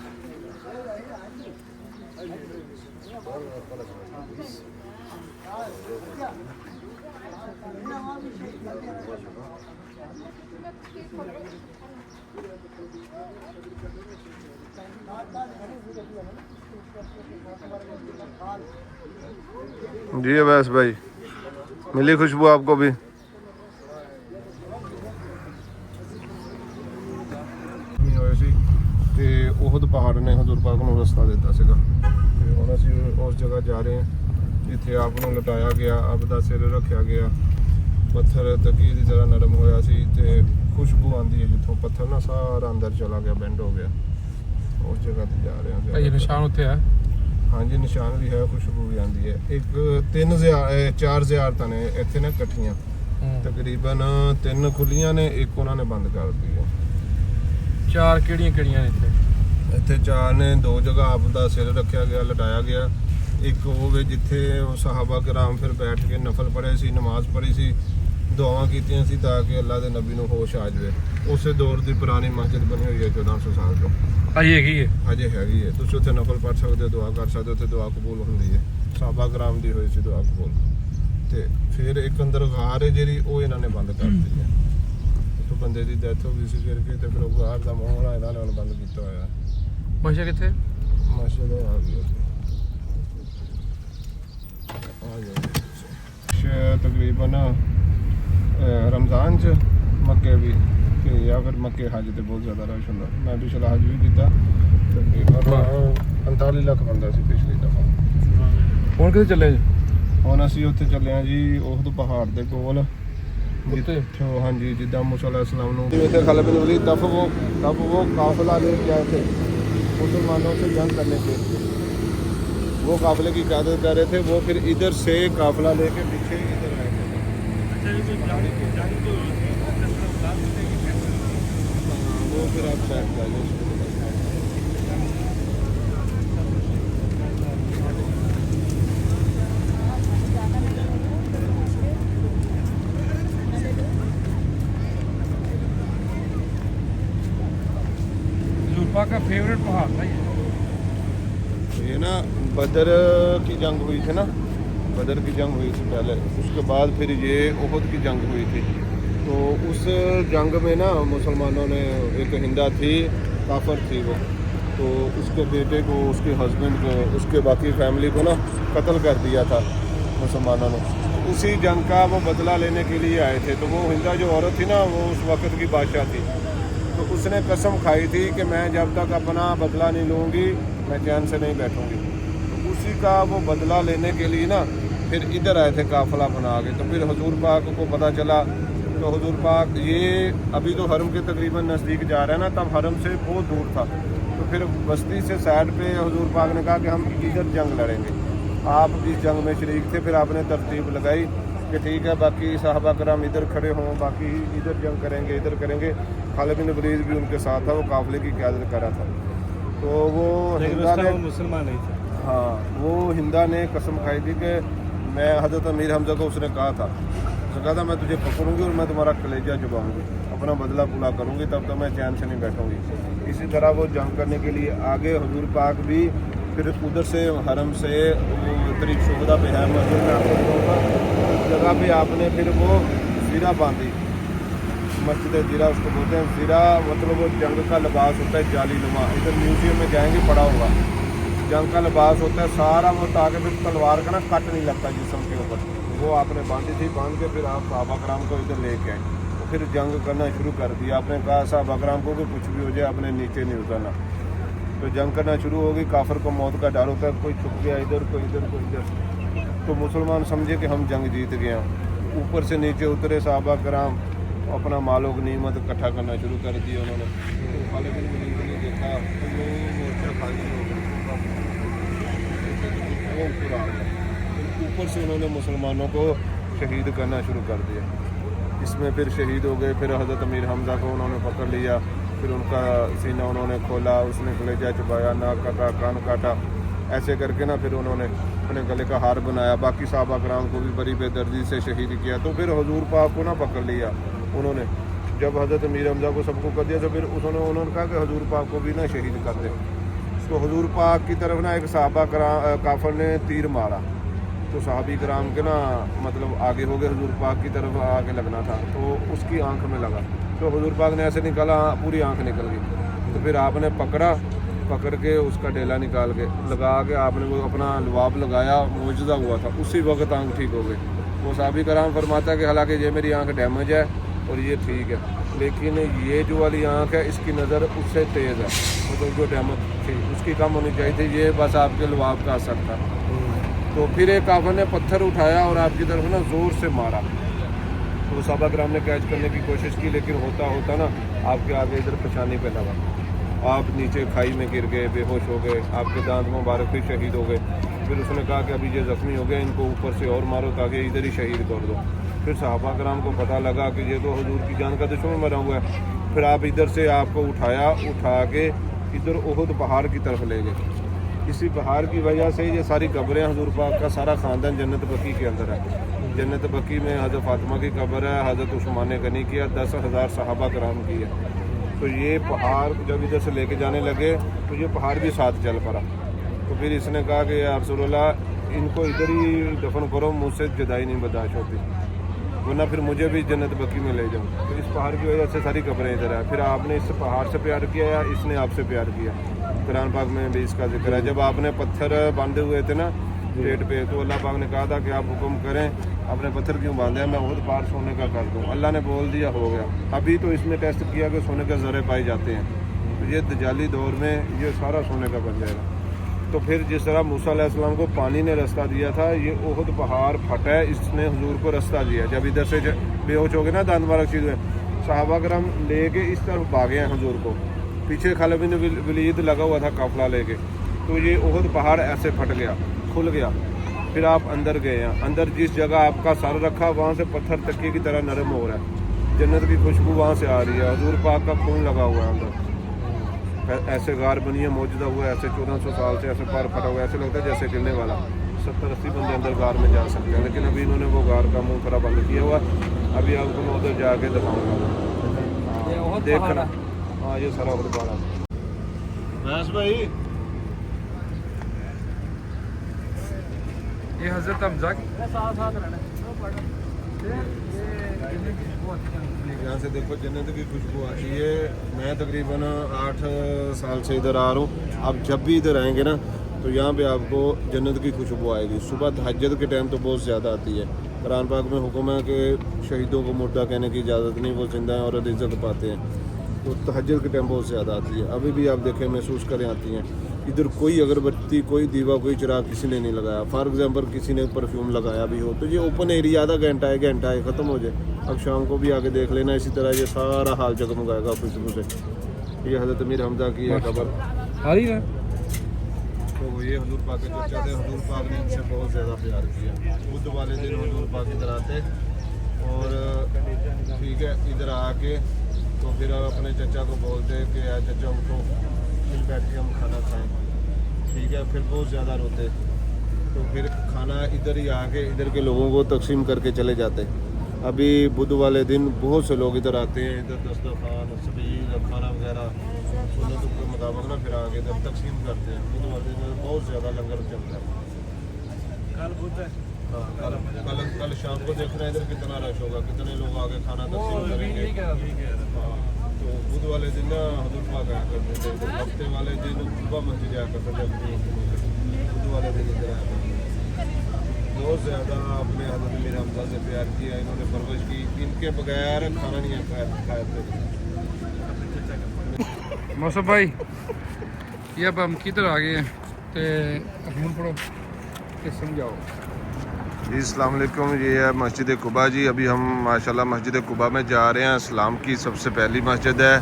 जी अवैस भाई, मिली खुशबू आपको भी? ਹੋਏ ਸੀ ਤੇ ਉਹਦ ਪਹਾੜ ਨੇ ਹਜ਼ੂਰ ਪਾਕ ਨੂੰ ਰਸਤਾ ਦਿੱਤਾ ਸੀਗਾ ਤੇ ਹੁਣ ਅਸੀਂ ਉਸ ਜਗ੍ਹਾ ਜਾ ਰਹੇ ਹਾਂ ਜਿੱਥੇ ਆਪ ਨੂੰ ਲਟਾਇਆ ਗਿਆ, ਆਪ ਦਾ ਸਿਰ ਰੱਖਿਆ ਗਿਆ, ਪੱਥਰ ਤਕੀ ਦੀ ਤਰ੍ਹਾਂ ਨਰਮ ਹੋਇਆ ਸੀ ਤੇ ਖੁਸ਼ਬੂ ਆਉਂਦੀ ਹੈ ਜਿੱਥੋਂ ਪੱਥਰ ਨਾ ਸਾਰਾ ਅੰਦਰ ਚਲਾ ਗਿਆ, ਬੈਂਡ ਹੋ ਗਿਆ। ਉਸ ਜਗ੍ਹਾ ਤੇ ਜਾ ਰਹੇ ਹਾਂ। ਇਹ ਨਿਸ਼ਾਨ ਉੱਥੇ ਹੈ? ਹਾਂਜੀ ਨਿਸ਼ਾਨ ਵੀ ਹੈ, ਖੁਸ਼ਬੂ ਵੀ ਆਉਂਦੀ ਹੈ। ਇੱਕ 4 ਜ਼ਿਆਰਤਾਂ ਨੇ ਇੱਥੇ ਨਾ ਇਕੱਠੀਆਂ, ਤਕਰੀਬਨ 3 ਖੁੱਲੀਆਂ ਨੇ, ਇੱਕ ਉਹਨਾਂ ਨੇ ਬੰਦ ਕਰ ਦਿੱਤੀ ਹੈ। 4 ਕਿਹੜੀਆਂ ਨੇ ਇੱਥੇ? ਇੱਥੇ 4 ਨੇ, 2 ਜਗ੍ਹਾ ਆਪ ਦਾ ਸਿਰ ਰੱਖਿਆ ਗਿਆ, ਲਟਾਇਆ ਗਿਆ। ਇੱਕ ਉਹ ਵੇ ਜਿੱਥੇ ਸਹਾਬਾ ਕਿਰਾਮ ਫਿਰ ਬੈਠ ਕੇ ਨਫਲ ਪੜ੍ਹੇ ਸੀ, ਨਮਾਜ਼ ਪੜ੍ਹੀ ਸੀ, ਦੁਆਵਾਂ ਕੀਤੀਆਂ ਸੀ ਤਾਂ ਕਿ ਅੱਲਾ ਦੇ ਨਬੀ ਨੂੰ ਹੋਸ਼ ਆ ਜਾਵੇ। ਉਸੇ ਦੌਰ ਦੀ ਪੁਰਾਣੀ ਮਸਜਿਦ ਬਣੀ ਹੋਈ ਹੈ 1400 ਸਾਲ ਤੋਂ। ਅਜੇ ਹੈਗੀ ਹੈ? ਅਜੇ ਹੈਗੀ ਹੈ। ਤੁਸੀਂ ਉੱਥੇ ਨਫਲ ਪੜ੍ਹ ਸਕਦੇ ਹੋ, ਦੁਆ ਕਰ ਸਕਦੇ ਹੋ, ਉੱਥੇ ਦੁਆ ਕਬੂਲ ਹੁੰਦੀ ਹੈ। ਸਹਾਬਾ ਕਿਰਾਮ ਦੀ ਹੋਈ ਸੀ ਦੁਆ ਕਬੂਲ। ਤੇ ਫਿਰ ਇੱਕ ਅੰਦਰ ਗਾਰ ਹੈ ਜਿਹੜੀ, ਉਹ ਇਹਨਾਂ ਨੇ ਬੰਦ ਕਰ ਦਿੱਤੀ ਹੈ। ਉੱਥੋਂ ਬੰਦੇ ਦੀ ਡੈਥ ਹੋ ਗਈ ਸੀ ਕਰਕੇ, ਤੇ ਫਿਰ ਉਹ ਗਾਰ ਦਾ ਮੋਹਰਾ ਇਹਨਾਂ ਨੇ ਹੁਣ ਬੰਦ ਕੀਤਾ ਹੋਇਆ। ਮਸਜਿਦ ਕਿੱਥੇ? ਮਸਜਿਦ ਆ ਗਈ ਤਕਰੀਬਨ ਰਮਜ਼ਾਨ 'ਚ ਮੱਕੇ ਵੀ ਤੇ ਜਾਂ ਫਿਰ ਮੱਕੇ ਹਜ ਤੇ ਬਹੁਤ ਜ਼ਿਆਦਾ ਰਸ਼ ਹੁੰਦਾ। ਮੈਂ ਪਿਛਲਾ ਹਜ ਵੀ ਕੀਤਾ, ਤਕਰੀਬਨ 45 ਲੱਖ ਬੰਦਾ ਸੀ ਪਿਛਲੀ ਦਫਾ। ਹੁਣ ਕਿੱਥੇ ਚੱਲੇ ਜੀ? ਹੁਣ ਅਸੀਂ ਉੱਥੇ ਚੱਲੇ ਹਾਂ ਜੀ ਉਹ ਪਹਾੜ ਦੇ ਕੋਲ ਉੱਤੇ? ਹਾਂਜੀ, ਜਿੱਦਾਂ मूसा अलैहिस्सलाम ਨੂੰ ਇੱਥੇ खालिद बिन वलीद तब वो काफिला लेके गए थे मुसलमानों से जंग करने के लिए। वो काफिले की क़यादत कर रहे थे। वो फिर इधर से काफिला लेके पीछे इधर आए थे। वो फिर आप साइड कर लो। ज़ुल्फ़ा का फेवरेट पहाड़ था ये ना बदर की जंग हुई थी ना, बदर की जंग हुई थी पहले, उसके बाद फिर ये उहद की जंग हुई थी। तो उस जंग में ना मुसलमानों ने, एक हिंदा थी, काफर थी वो, तो उसके बेटे को, उसके हस्बैंड को, उसके बाकी फैमिली को ना कत्ल कर दिया था मुसलमानों ने। उसी जंग का वो बदला लेने के लिए आए थे। तो वो हिंदा जो औरत थी ना, वो उस वक़्त की बादशाह थी। तो उसने कसम खाई थी कि मैं जब तक अपना बदला नहीं लूँगी मैं चैन से नहीं बैठूँगी। तो उसी का वो बदला लेने के लिए ना फिर इधर आए थे काफिला बना के। तो फिर हुजूर पाक को पता चला, तो हुजूर पाक ये अभी तो हरम के तकरीबन नज़दीक जा रहे हैं ना, तब हरम से बहुत दूर था। तो फिर बस्ती से साइड पे हुजूर पाक ने कहा कि हम इधर जंग लड़ेंगे। आप इस जंग में शरीक थे। फिर आपने तरतीब लगाई कि ठीक है बाकी साहबा कराम इधर खड़े हों, बाकी इधर जंग करेंगे, इधर करेंगे। खालिद बिन वलीद भी उनके साथ था, वो काफिले की क़यादत कर रहा था। तो वो हिंदा ने, मुसलमान नहीं था। हाँ, वो हिंदा ने कसम खाई थी कि मैं, हज़रत अमीर हमजा को उसने कहा था, मैं तुझे पकड़ूंगी और मैं तुम्हारा कलेजा चुबाऊंगी, अपना बदला पूरा करूंगी, तब तक मैं चैन से नहीं बैठूंगी। इसी तरह वो जंग करने के लिए आगे हुजूर पाक भी फिर उधर से हरम से तरीक शुहदा पे है मस्जिद में, आपको दिखाऊंगा जगह पे आपने फिर वो ज़ीरा बांधी, मस्जिद ज़ीरा उसको बोलते हैं। ज़ीरा मतलब वो जंग का लिबास होता है जाली नुमा, इधर म्यूजियम में जाएंगे पड़ा होगा, जंग का लिबास होता है सारा वो, ताकि फिर तलवार का ना कट नहीं लगता जिस्म के ऊपर। वो आपने बांधी थी, बांध के फिर आप साहबा कराम को इधर लेके आए। तो फिर जंग करना शुरू कर दिया। आपने कहा साहबा कराम को कि कुछ भी हो जाए आपने नीचे नहीं उतरना। तो जंग करना शुरू हो गई। काफिर को मौत का डर होता है, कोई छुप गया इधर, कोई इधर, कोई इधर। तो मुसलमान समझे कि हम जंग जीत गए हैं। ऊपर से नीचे उतरे साहबा कराम, अपना मालो गनीमत इकट्ठा करना शुरू कर दिया उन्होंने। तो खालिद बिन वलीद ने देखा तो वो मोर्चा खाली हो गया, वो ऊपर आ गया। ऊपर से उन्होंने मुसलमानों को शहीद करना शुरू कर दिया। इसमें फिर शहीद हो गए। फिर हज़रत अमीर हमजा को उन्होंने पकड़ लिया, फिर उनका सीना उन्होंने खोला, उसने कलेजा चुबाया, नाक काटा, कान काटा, ऐसे करके ना फिर उन्होंने अपने गले का हार बनाया। बाकी साहबा कराम को भी बड़ी बेदर्दी से शहीद किया। तो फिर हुजूर पाक को ना पकड़ लिया, उन्होंने जब हज़रत मीर हमज़ा को सबको कर दिया तो फिर उन्होंने कहा कि हुजूर पाक को भी ना शहीद कर दे। तो हुजूर पाक की तरफ ना एक सहाबा काफर ने तीर मारा, तो सहाबी कराम के ना मतलब आगे हो गए, हुजूर पाक की तरफ आगे लगना था तो उसकी आंख में लगा, तो हुजूर पाक ने ऐसे निकाला, पूरी आंख निकल गई। तो फिर आपने पकड़ के उसका डेला निकाल के लगा के आपने वो अपना लुआब लगाया, मुजज़ा हुआ था, उसी वक्त आंख ठीक हो गई। वो सहाबी कराम फरमाता है कि हालांकि ये मेरी आंख डैमेज है और ये ठीक है, लेकिन ये जो वाली आंख है इसकी नज़र उससे तेज़ है, मतलब जो डैमेज थी उसकी कम होनी चाहिए थी, ये बस आपके लुआब का असर था। तो फिर एक काफिर ने पत्थर उठाया और आपकी तरफ ना ज़ोर से मारा, तो सहाबा कराम ने कैच करने की कोशिश की, लेकिन होता ना आपके आगे इधर पेशानी पे लगा, आप नीचे खाई में गिर गए, बेहोश हो गए, आपके दांत मुबारक भी शहीद हो गए। फिर उसने कहा कि अभी ये ज़ख्मी हो गए, इनको ऊपर से और मारो ताकि इधर ही शहीद कर दो। फिर सहाबा कराम को पता लगा कि ये तो हुजूर की जान का दुश्मन मरा हुआ है। फिर आप इधर से आपको उठा के इधर उहद पहाड़ की तरफ ले गए। इसी पहाड़ की वजह से ये सारी कब्रें, हुजूर पाक का सारा ख़ानदान जन्नत बकी के अंदर है। जन्नत बकी में हज़रत फातिमा की कब्र है, हज़रत उस्मान गनी की है, 10,000 सहाबा कराम की है। तो ये पहाड़ जब इधर से लेके जाने लगे तो ये पहाड़ भी साथ चल पड़ा। तो फिर इसने कहा कि या रसूलल्लाह इनको इधर ही दफन करो, मुझसे जुदाई नहीं बर्दाश्त होती, वरना फिर मुझे भी जन्नत बकी में ले जाओ। तो इस पहाड़ की वजह से सारी कब्रें इधर है। फिर आपने इस पहाड़ से प्यार किया या इसने आपसे प्यार किया? कुरान पाक में भी इसका जिक्र है। जब आपने पत्थर बांधे हुए थे ना पेट पे, तो अल्लाह पाक ने कहा था कि आप हुक्म करें अपने पत्थर क्यों बांधे हैं, मैं खुद पार सोने का कर दूँ। अल्लाह ने बोल दिया, हो गया। अभी तो इसमें टेस्ट किया कि सोने के ज़रे पाए जाते हैं, तो ये दजाली दौर में ये सारा सोने का बन जाएगा। तो फिर जिस तरह मूसा अलैहिस्सलाम को पानी ने रास्ता दिया था, ये उहद पहाड़ फटा है, इसने हुजूर को रास्ता दिया। जब इधर से बेहोश हो गए ना दांत मुबारक चीज़ में, सहाबा करम लेके इस तरफ भागे हैं हुजूर को, पीछे खालिद बिन वलीद लगा हुआ था काफिला लेके। तो ये उहद पहाड़ ऐसे फट गया, खुल गया। फिर आप अंदर गए हैं, अंदर जिस जगह आपका सर रखा वहाँ से पत्थर तकिए की तरह नरम हो रहा है, जन्नत की खुशबू वहाँ से आ रही है, हुजूर पाक का खून लगा हुआ है अंदर। ऐसे गार बनी है, मौजूदा हुआ है, ऐसे 1400 साल से ऐसे पार फटा हुआ है, ऐसे लगता है जैसे गिरने वाला। 70-80 बंदे अंदर गार में जा सकते हैं, लेकिन अभी इन्होंने वो गार का मुँह थोड़ा बंद किया हुआ। अभी आपको मैं उधर जाके दिखाऊँगा, देखना। हाँ, ये सारा उहद पहाड़ भाई, ये हज़रत हमज़ा यहाँ से देखो जन्नत की खुशबू आती है। मैं तकरीबन 8 साल से इधर आ रहा हूँ। आप जब भी इधर आएंगे ना तो यहाँ पे आपको जन्नत की खुशबू आएगी। सुबह तहज्जुद के टाइम तो बहुत ज़्यादा आती है। कुरान पाक में हुक्म है कि शहीदों को मुर्दा कहने की इजाज़त नहीं, वो जिंदा हैं और इज़्ज़त पाते हैं। तो तहज्जुद के टाइम बहुत ज़्यादा आती है। अभी भी आप देखें, महसूस करें आती हैं। इधर कोई अगरबत्ती, कोई दीवा, कोई चिराग किसी ने नहीं लगाया। फॉर एग्जांपल किसी ने परफ्यूम लगाया भी हो तो ये ओपन एरिया, आधा घंटा है ख़त्म हो जाए। अब शाम को भी आगे देख लेना, इसी तरह ये सारा हाल जगमगाएगा खुशबू से। ये हज़रत मीर हमज़ा की है कब्र आ रही है। तो ये हुजूर पाक के चचा थे, हुजूर पाक ने इनसे बहुत ज़्यादा प्यार किया। बुध वाले दिन हुजूर पाक इधर आते और ठीक है, इधर आके तो फिर अपने चचा को बोलते कि यार चचा उठो, फिर बैठ के हम खाना खाएं। ठीक है, फिर बहुत ज़्यादा रोते, तो फिर खाना इधर ही आके इधर के लोगों को तकसीम करके चले जाते। अभी बुध वाले दिन बहुत से लोग इधर आते हैं, इधर दस्तरखान, सबील, खाना वगैरह सुन्नत के मुताबिक ना फिर आगे इधर तकसीम करते हैं। बुध वाले दिन बहुत ज़्यादा लंगर चलता है। कल बुध है। हाँ, कल शाम को देखना इधर कितना रश होगा, कितने लोग आगे खाना तकसीम करेंगे। हाँ, तो बुध वाले दिन ना हुजूर पाक आया करते थे, हफ्ते वाले दिन सुबह मस्जिद आया करते थे, बुध वाले दिन इधर आया करते थे। बहुत ज़्यादा अपने हज़रत मीर हमज़ा से प्यार किया, इन्होंने परवरिश की। इनके बगैर खाना नहीं खाया थे। मौसम भाई, ये अब हम किधर आ गए हैं तो अजमूर पढ़ो के समझाओ जी। अस्सलाम वालेकुम, ये है मस्जिद कुबा जी। अभी हम माशाल्लाह मस्जिद कुबा में जा रहे हैं। इस्लाम की सबसे पहली मस्जिद है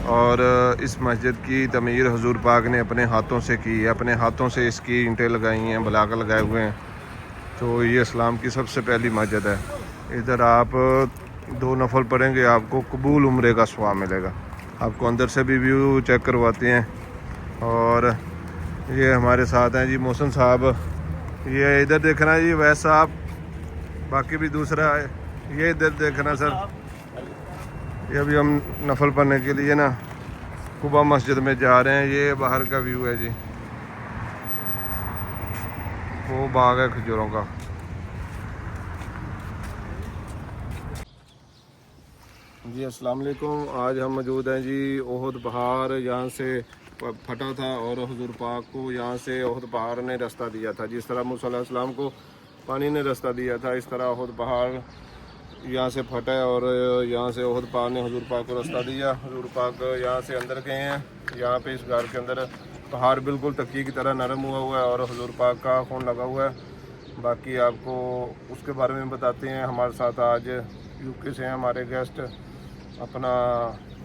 और इस मस्जिद की तमीर हुजूर पाक ने अपने हाथों से की है। अपने हाथों से इसकी ईंटें लगाई हैं, बलाक लगाए हुए हैं। तो ये इस्लाम की सबसे पहली मस्जिद है। इधर आप 2 नफल पढ़ेंगे, आपको कबूल उम्रे का सवाब मिलेगा। आपको अंदर से भी व्यू चेक करवाते हैं। और ये हमारे साथ हैं जी मोहसिन साहब। ये इधर देखना जी वैसा, आप बाकी भी दूसरा है, ये इधर देखना सर। ये अभी हम नफल पढ़ने के लिए ना कुबा मस्जिद में जा रहे हैं। ये बाहर का व्यू है जी, वो बाग है खजूरों का। जी अस्सलाम वालेकुम। आज हम मौजूद हैं जी ओहद पहाड़। यहाँ से फटा था और हुजूर पाक को यहाँ से ओहद पहाड़ ने रास्ता दिया था। जिस तरह मूसा अलैहिस्सलाम को पानी ने रास्ता दिया था, इस तरह ओहद पहाड़ यहाँ से फटा है और यहाँ से ओहद पहाड़ ने हुजूर पाक को रास्ता दिया। हुजूर पाक यहाँ से अंदर गए हैं। यहाँ पे इस घर के अंदर पहाड़ बिल्कुल तकिए की तरह नरम हुआ है और हुजूर पाक का खून लगा हुआ है। बाकी आपको उसके बारे में बताते हैं। हमारे साथ आज यूके से हैं हमारे गेस्ट, अपना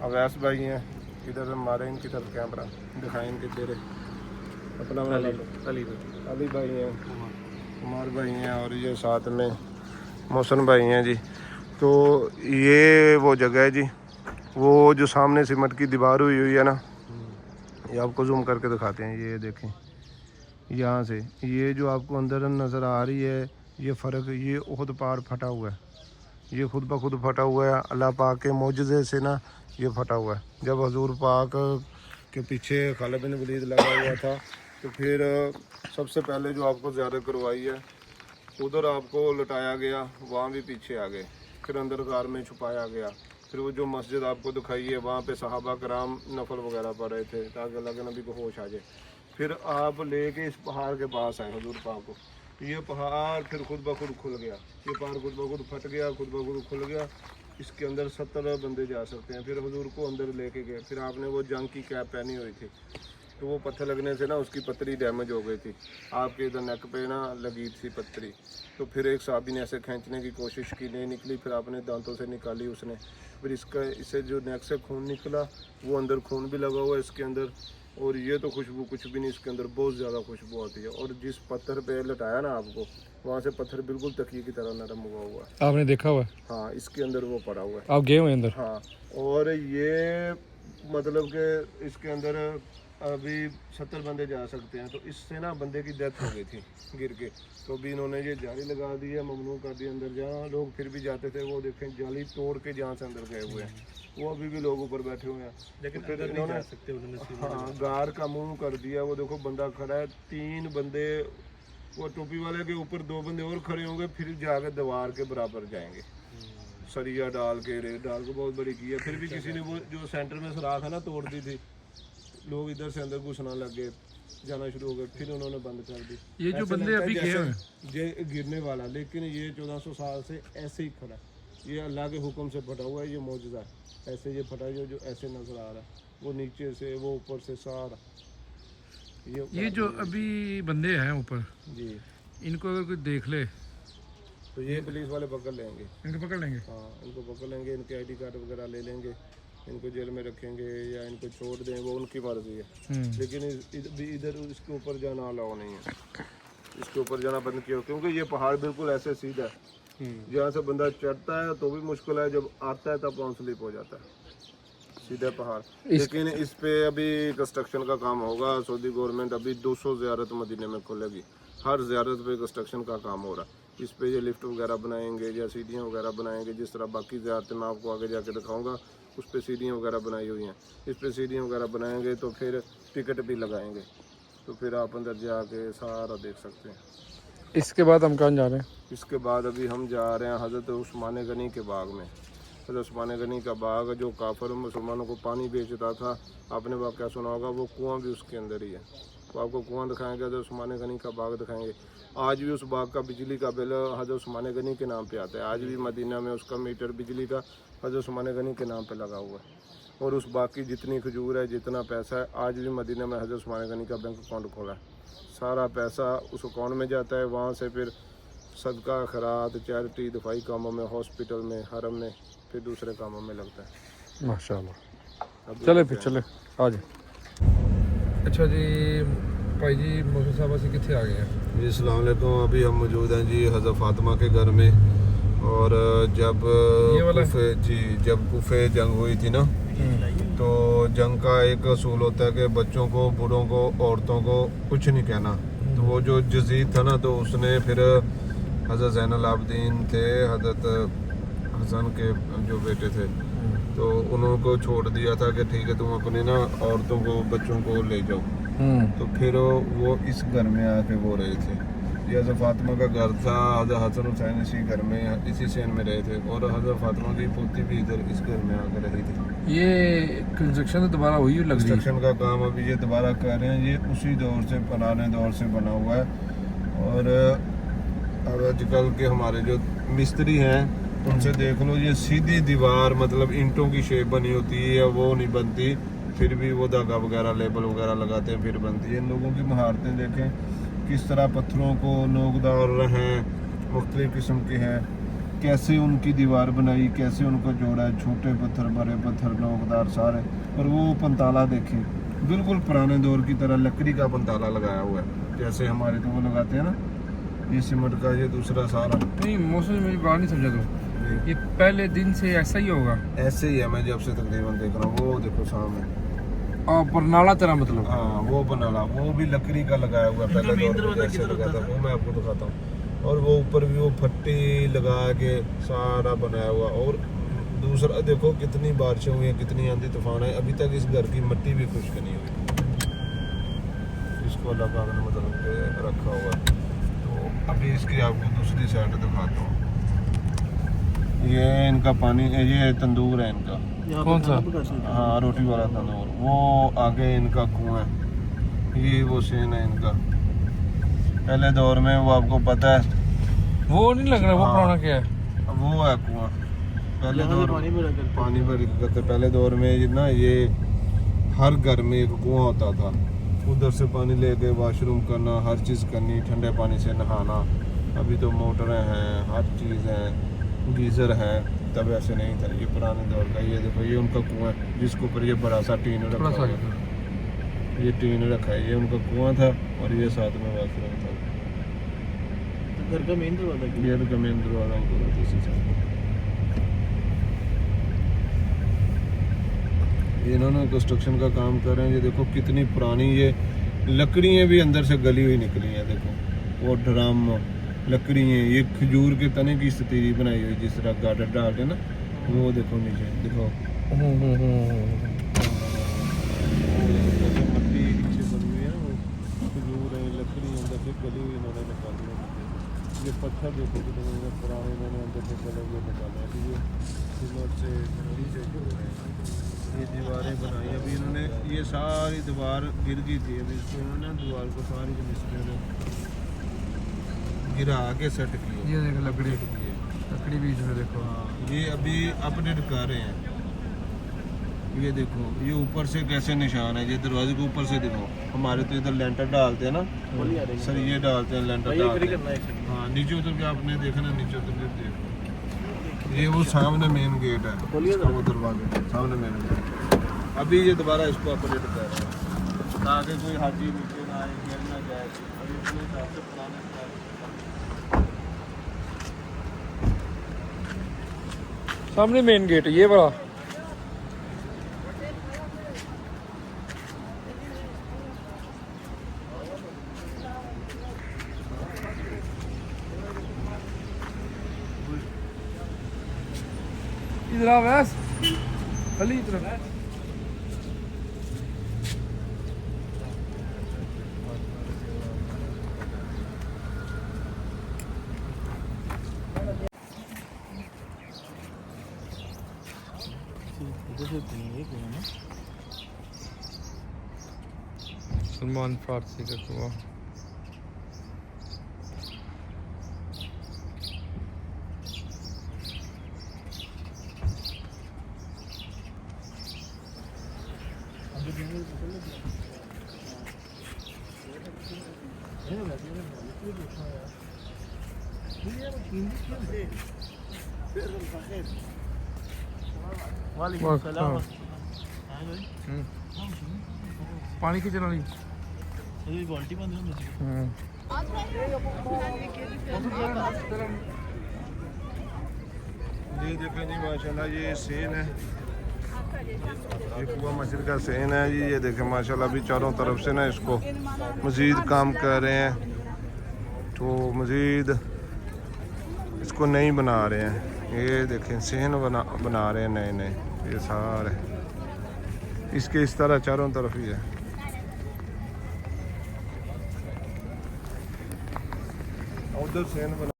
अवैस भाई हैं। इधर हमारे इनकी तरफ कैमरा दिखाएं, इनके चेहरे। अपना अली भाई हैं, कुमार भाई हैं और ये साथ में मोहसन भाई हैं जी। तो ये वो जगह है जी, वो जो सामने सीमेंट की दीवार हुई है ना, ये आपको जूम करके दिखाते हैं। ये देखें यहाँ से ये जो आपको अंदर नज़र आ रही है, ये फ़र्क, ये ओहद पहाड़ फटा हुआ है। ये खुद ब खुद फटा हुआ है। अल्लाह पाक के मौजज़े से ना ये फटा हुआ है। जब हुजूर पाक के पीछे खालिद बिन वलीद लगा हुआ था, तो फिर सबसे पहले जो आपको ज़ियारत करवाई है, उधर आपको लटाया गया, वहाँ भी पीछे आ गए। फिर अंदर गार में छुपाया गया। फिर वो जो मस्जिद आपको दिखाई है, वहाँ पे सहाबा कराम नफल वगैरह पढ़ रहे थे ताकि अल्लाह के नबी को होश आ जाए। फिर आप लेके इस पहाड़ के पास आए हुजूर पाक को। ये पहाड़ फिर खुद ब खुद खुल गया। ये पहाड़ खुद ब खुद फट गया, खुद ब खुद खुल गया। इसके अंदर 70 बंदे जा सकते हैं। फिर हुजूर को अंदर लेके गए। फिर आपने वो जंग की कैप पहनी हुई थी, तो वो पत्थर लगने से ना उसकी पतरी डैमेज हो गई थी। आपके इधर नेक पे ना लगी थी पतरी। तो फिर एक साहबी ने ऐसे खींचने की कोशिश की, नहीं निकली। फिर आपने दांतों से निकाली उसने। फिर इससे जो नेक से खून निकला, वो अंदर खून भी लगा हुआ है इसके अंदर। और ये तो खुशबू कुछ भी नहीं, इसके अंदर बहुत ज़्यादा खुशबू आती है। और जिस पत्थर पे लटाया ना आपको, वहाँ से पत्थर बिल्कुल तकिए की तरह नरम हुआ है। आपने देखा हुआ है? हाँ, इसके अंदर वो पड़ा हुआ है। आप गए हुए अंदर? हाँ, और ये मतलब कि इसके अंदर अभी 70 बंदे जा सकते हैं। तो इससे ना बंदे की डेथ हो गई थी गिर के। तो अभी इन्होंने ये जाली लगा दी है, ममनू कर दी। अंदर जहाँ लोग फिर भी जाते थे, वो देखें जाली तोड़ के जहाँ से अंदर गए हुए हैं, वो अभी भी लोग ऊपर बैठे हुए हैं। लेकिन तो फिर इन्होंने हाँ गार का मुंह कर दिया। वो देखो बंदा खड़ा है, 3 बंदे, वो टोपी वाले के ऊपर 2 बंदे और खड़े होंगे, फिर जाकर दीवार के बराबर जाएंगे। सरिया डाल के, रेत डाल के बहुत बड़ी की है। फिर भी किसी ने वो जो सेंटर में सुराख है ना तोड़ दी थी। लोग इधर से अंदर घुसना लग गए, जाना शुरू हो गए। फिर उन्होंने बंद कर दी। ये जो बंदे अभी गए हैं, ये गिरने वाला, लेकिन ये 1400 साल से ऐसे ही खड़ा है। ये अल्लाह के हुक्म से फटा हुआ है। ये मौजूदा है, ऐसे ये फटा है जो ऐसे नजर आ रहा है। वो नीचे से, वो ऊपर से सारा ये जो अभी बंदे हैं ऊपर जी, इनको अगर कोई देख ले तो ये पुलिस वाले पकड़ लेंगे। इनको पकड़ लेंगे? हाँ, इनको पकड़ लेंगे, इनके ID कार्ड वगैरह ले लेंगे, इनको जेल में रखेंगे या इनको छोड़ दें, वो उनकी मर्जी है। लेकिन इधर इसके ऊपर जाना अलाउ नहीं है। इसके ऊपर जाना बंद किया, क्योंकि ये पहाड़ बिल्कुल ऐसे सीधा है। जहाँ से बंदा चढ़ता है तो भी मुश्किल है, जब आता है तब पाँव स्लिप हो जाता है। सीधा पहाड़। लेकिन इस पे अभी कंस्ट्रक्शन का काम होगा। सऊदी गवर्नमेंट अभी 200 ज़ियारत मदीने में खोलेगी। हर ज़ियारत पे कंस्ट्रक्शन का काम हो रहा है। इस पे ये लिफ्ट वगैरह बनाएंगे या सीढ़ियाँ वगैरह बनाएंगे। जिस तरह बाकी ज़ियारतें मैं आपको आगे जाके दिखाऊंगा, उस पे सीढ़ियाँ वगैरह बनाई हुई हैं। इस पे सीढ़ियाँ वगैरह बनाएंगे तो फिर टिकट भी लगाएंगे, तो फिर आप अंदर जाके सारा देख सकते हैं। इसके बाद हम कहाँ जा रहे हैं? इसके बाद अभी हम जा रहे हैं हज़रत उस्मान गनी के बाग में। हज़रत उस्मान गनी का बाग जो काफिर मुसलमानों को पानी बेचता था, आपने वाक़या सुना होगा, वो कुआं भी उसके अंदर ही है। तो आपको कुआं दिखाएंगे, हज़रत उस्मान गनी का बाग दिखाएंगे। आज भी उस बाग का बिजली का बिल हज़रत उस्मान गनी के नाम पे आता है। आज भी मदीना में उसका मीटर बिजली का हज़रत उस्मान गनी के नाम पे लगा हुआ है। और उस बाग की जितनी खजूर है, जितना पैसा है, आज भी मदीना में हज़रत उस्मान गनी का बैंक अकाउंट खोला है। सारा पैसा उस अकाउंट में जाता है। वहाँ से फिर सदका, खैरात, चैरिटी, दफाई कामों में, हॉस्पिटल में, हरम में, फिर दूसरे कामों में लगता है। माशाल्लाह। चले फिर चले आ जाए। अच्छा जी भाई जी, मौसम साहब ਅਸੀਂ कितने आ गए हैं जी? अस्सलाम वालेकुम। अभी हम मौजूद हैं जी हज़रत फातिमा के घर में। और जब कुफे जंग हुई थी ना, तो जंग का एक असूल होता है कि बच्चों को, बूढ़ों को, औरतों को कुछ नहीं कहना। तो वो जो यजीद था ना, तो उसने फिर हज़रत ज़ैनुल आबिदीन थे, हज़रत हसन के जो बेटे थे, तो उनको छोड़ दिया था कि ठीक है तुम अपने ना औरतों को बच्चों को ले जाओ। तो फिर वो इस घर में आके वो रहे थे। ये हज़रत फातिमा का घर था, हज़रत हसन हुसैन इसी घर में इसी सेन में रहे थे, और हज़रत फातिमा की पोती भी इधर इस घर में आकर रही थी। ये कंस्ट्रक्शन तो दोबारा हुई लग रही है। कंस्ट्रक्शन का काम अभी ये दोबारा कर रहे हैं, ये उसी दौर से पुराने दौर से बना हुआ है। और अब आजकल के हमारे जो मिस्त्री हैं उनसे देख लो, ये सीधी दीवार मतलब ईंटों की शेप बनी होती है, वो नहीं बनती, फिर भी वो धागा वगैरह लेबल वगैरह लगाते हैं फिर बनती है। इन लोगों की महारतें देखें किस तरह पत्थरों को नोकदार हैं, मुख्तलिफ किस्म के हैं, कैसे उनकी दीवार बनाई, कैसे उनको जोड़ा है, छोटे पत्थर बड़े पत्थर नोकदार सारे। और वो पंताला देखें बिल्कुल पुराने दौर की तरह लकड़ी का पंताला लगाया हुआ है, जैसे हमारे तो वो लगाते हैं ना, ये सीमेंट का, ये दूसरा सारा नहीं। मौसम मेरी बात नहीं समझा तो ये पहले दिन से ऐसा ही होगा? ऐसे ही है, मैं जब से तकरीबन देख रहा हूँ। वो देखो सामने परनाला तरह मतलब। हाँ वो बनाला, वो भी लकड़ी का लगाया हुआ है, पहले दौर में जैसे लगा था वो मैं आपको दिखाता हूँ। और वो ऊपर भी वो फट्टी लगा के सारा बनाया हुआ। और दूसरा देखो कितनी बारिशें हुई हैं, कितनी आंधी तूफान है, अभी तक इस घर की मिट्टी भी खुश्क नहीं हुई, इसको अल्लाह पाक ने मतलब के रखा हुआ। तो अभी इसकी आपको दूसरी साइड दिखाता हूँ। ये इनका पानी, ये तंदूर है इनका। कौन सा? हाँ रोटी वाला तंदूर। वो आगे इनका कुआं है, ये वो सीन है इनका। पहले दौर में वो आपको पता है, वो नहीं लग रहा। वो हाँ। पुराना क्या है? वो है कुआं। पहले दौर पानी भर करते, पहले दौर में ये ना, ये हर घर में एक कुआं होता था, उधर से पानी लेके वॉशरूम करना, हर चीज़ करनी, ठंडे पानी से नहाना। अभी तो मोटरें हैं, हर चीज़ है, गीज़र है, तब ऐसे नहीं था। ये पुराने दौर का, ये देखो ये उनका कुआं है, जिसके ऊपर ये बड़ा सा टीन रखा हुआ है। ये टीन रखा है, ये उनका कुआं था, और ये साथ में वॉशरूम था। घर का मेन दरवाजा ये घर का मेन दरवाजा उनका था इसी साइड। इन्होंने कंस्ट्रक्शन का काम कर रहे हैं। ये देखो कितनी पुरानी ये लकड़ियाँ भी अंदर से गली हुई निकली हैं। देखो वो ड्रम लकड़ी है, ये खजूर के तने की स्थिति बनाई हुई, जिस तरह गार्डर डालते ना, वो देखो नीचे देखो मट्टी नीचे बनी हुई है, वो खजूर है, लकड़ी अंदर से गली हुई इन्होंने निकाली है। ये पत्थर देखो कितने पुराने इन्होंने अंदर से गले हुए निकाले हैं। ये सीमेंट से मिट्टी से जोड़े हैं, ये दीवारें बनाई। अभी इन्होंने ये सारी दीवार गिर गई थी, अभी इसको इन्होंने दीवार को सारी मिस्त्री ने गिरा के सेट किए। ये देखो लकड़ी बीच में देखो। हाँ ये अभी अपडेट कर रहे हैं। ये देखो ये ऊपर से कैसे निशान है, ये दरवाजे के ऊपर से देखो। हमारे तो इधर लेंटर डालते हैं ना, सर ये डालते हैं, लेंटर डालते हैं। हाँ नीचे उतर के आपने देखा ना, नीचे उतर के देखो, ये वो सामने मेन गेट है, वो दरवाजे सामने मेन गेट। अभी ये दोबारा इसको अपडेट कर रहे हैं ताकि कोई हाथी नीचे ना आए, गिर ना जाए। अभी पूरे हिसाब से पुराने सामने मेन गेट ये बड़ा। इधर आ वैस अली इधर। सलमान फारसी का कुआं। वालेकुम सलाम। पानी की चला ये बाल्टी बंद है मुझे। ये देखें जी माशाल्लाह ये सेन है, ये कुआं मस्जिद का सेन है जी। ये देखें माशाल्लाह अभी चारों तरफ से ना इसको मज़ीद काम कर रहे हैं, तो मज़ीद इसको नहीं बना रहे हैं। ये देखें सेन बना रहे हैं नए नए, ये सारे इसके इस तरह चारों तरफ ही है। उधर सेन बना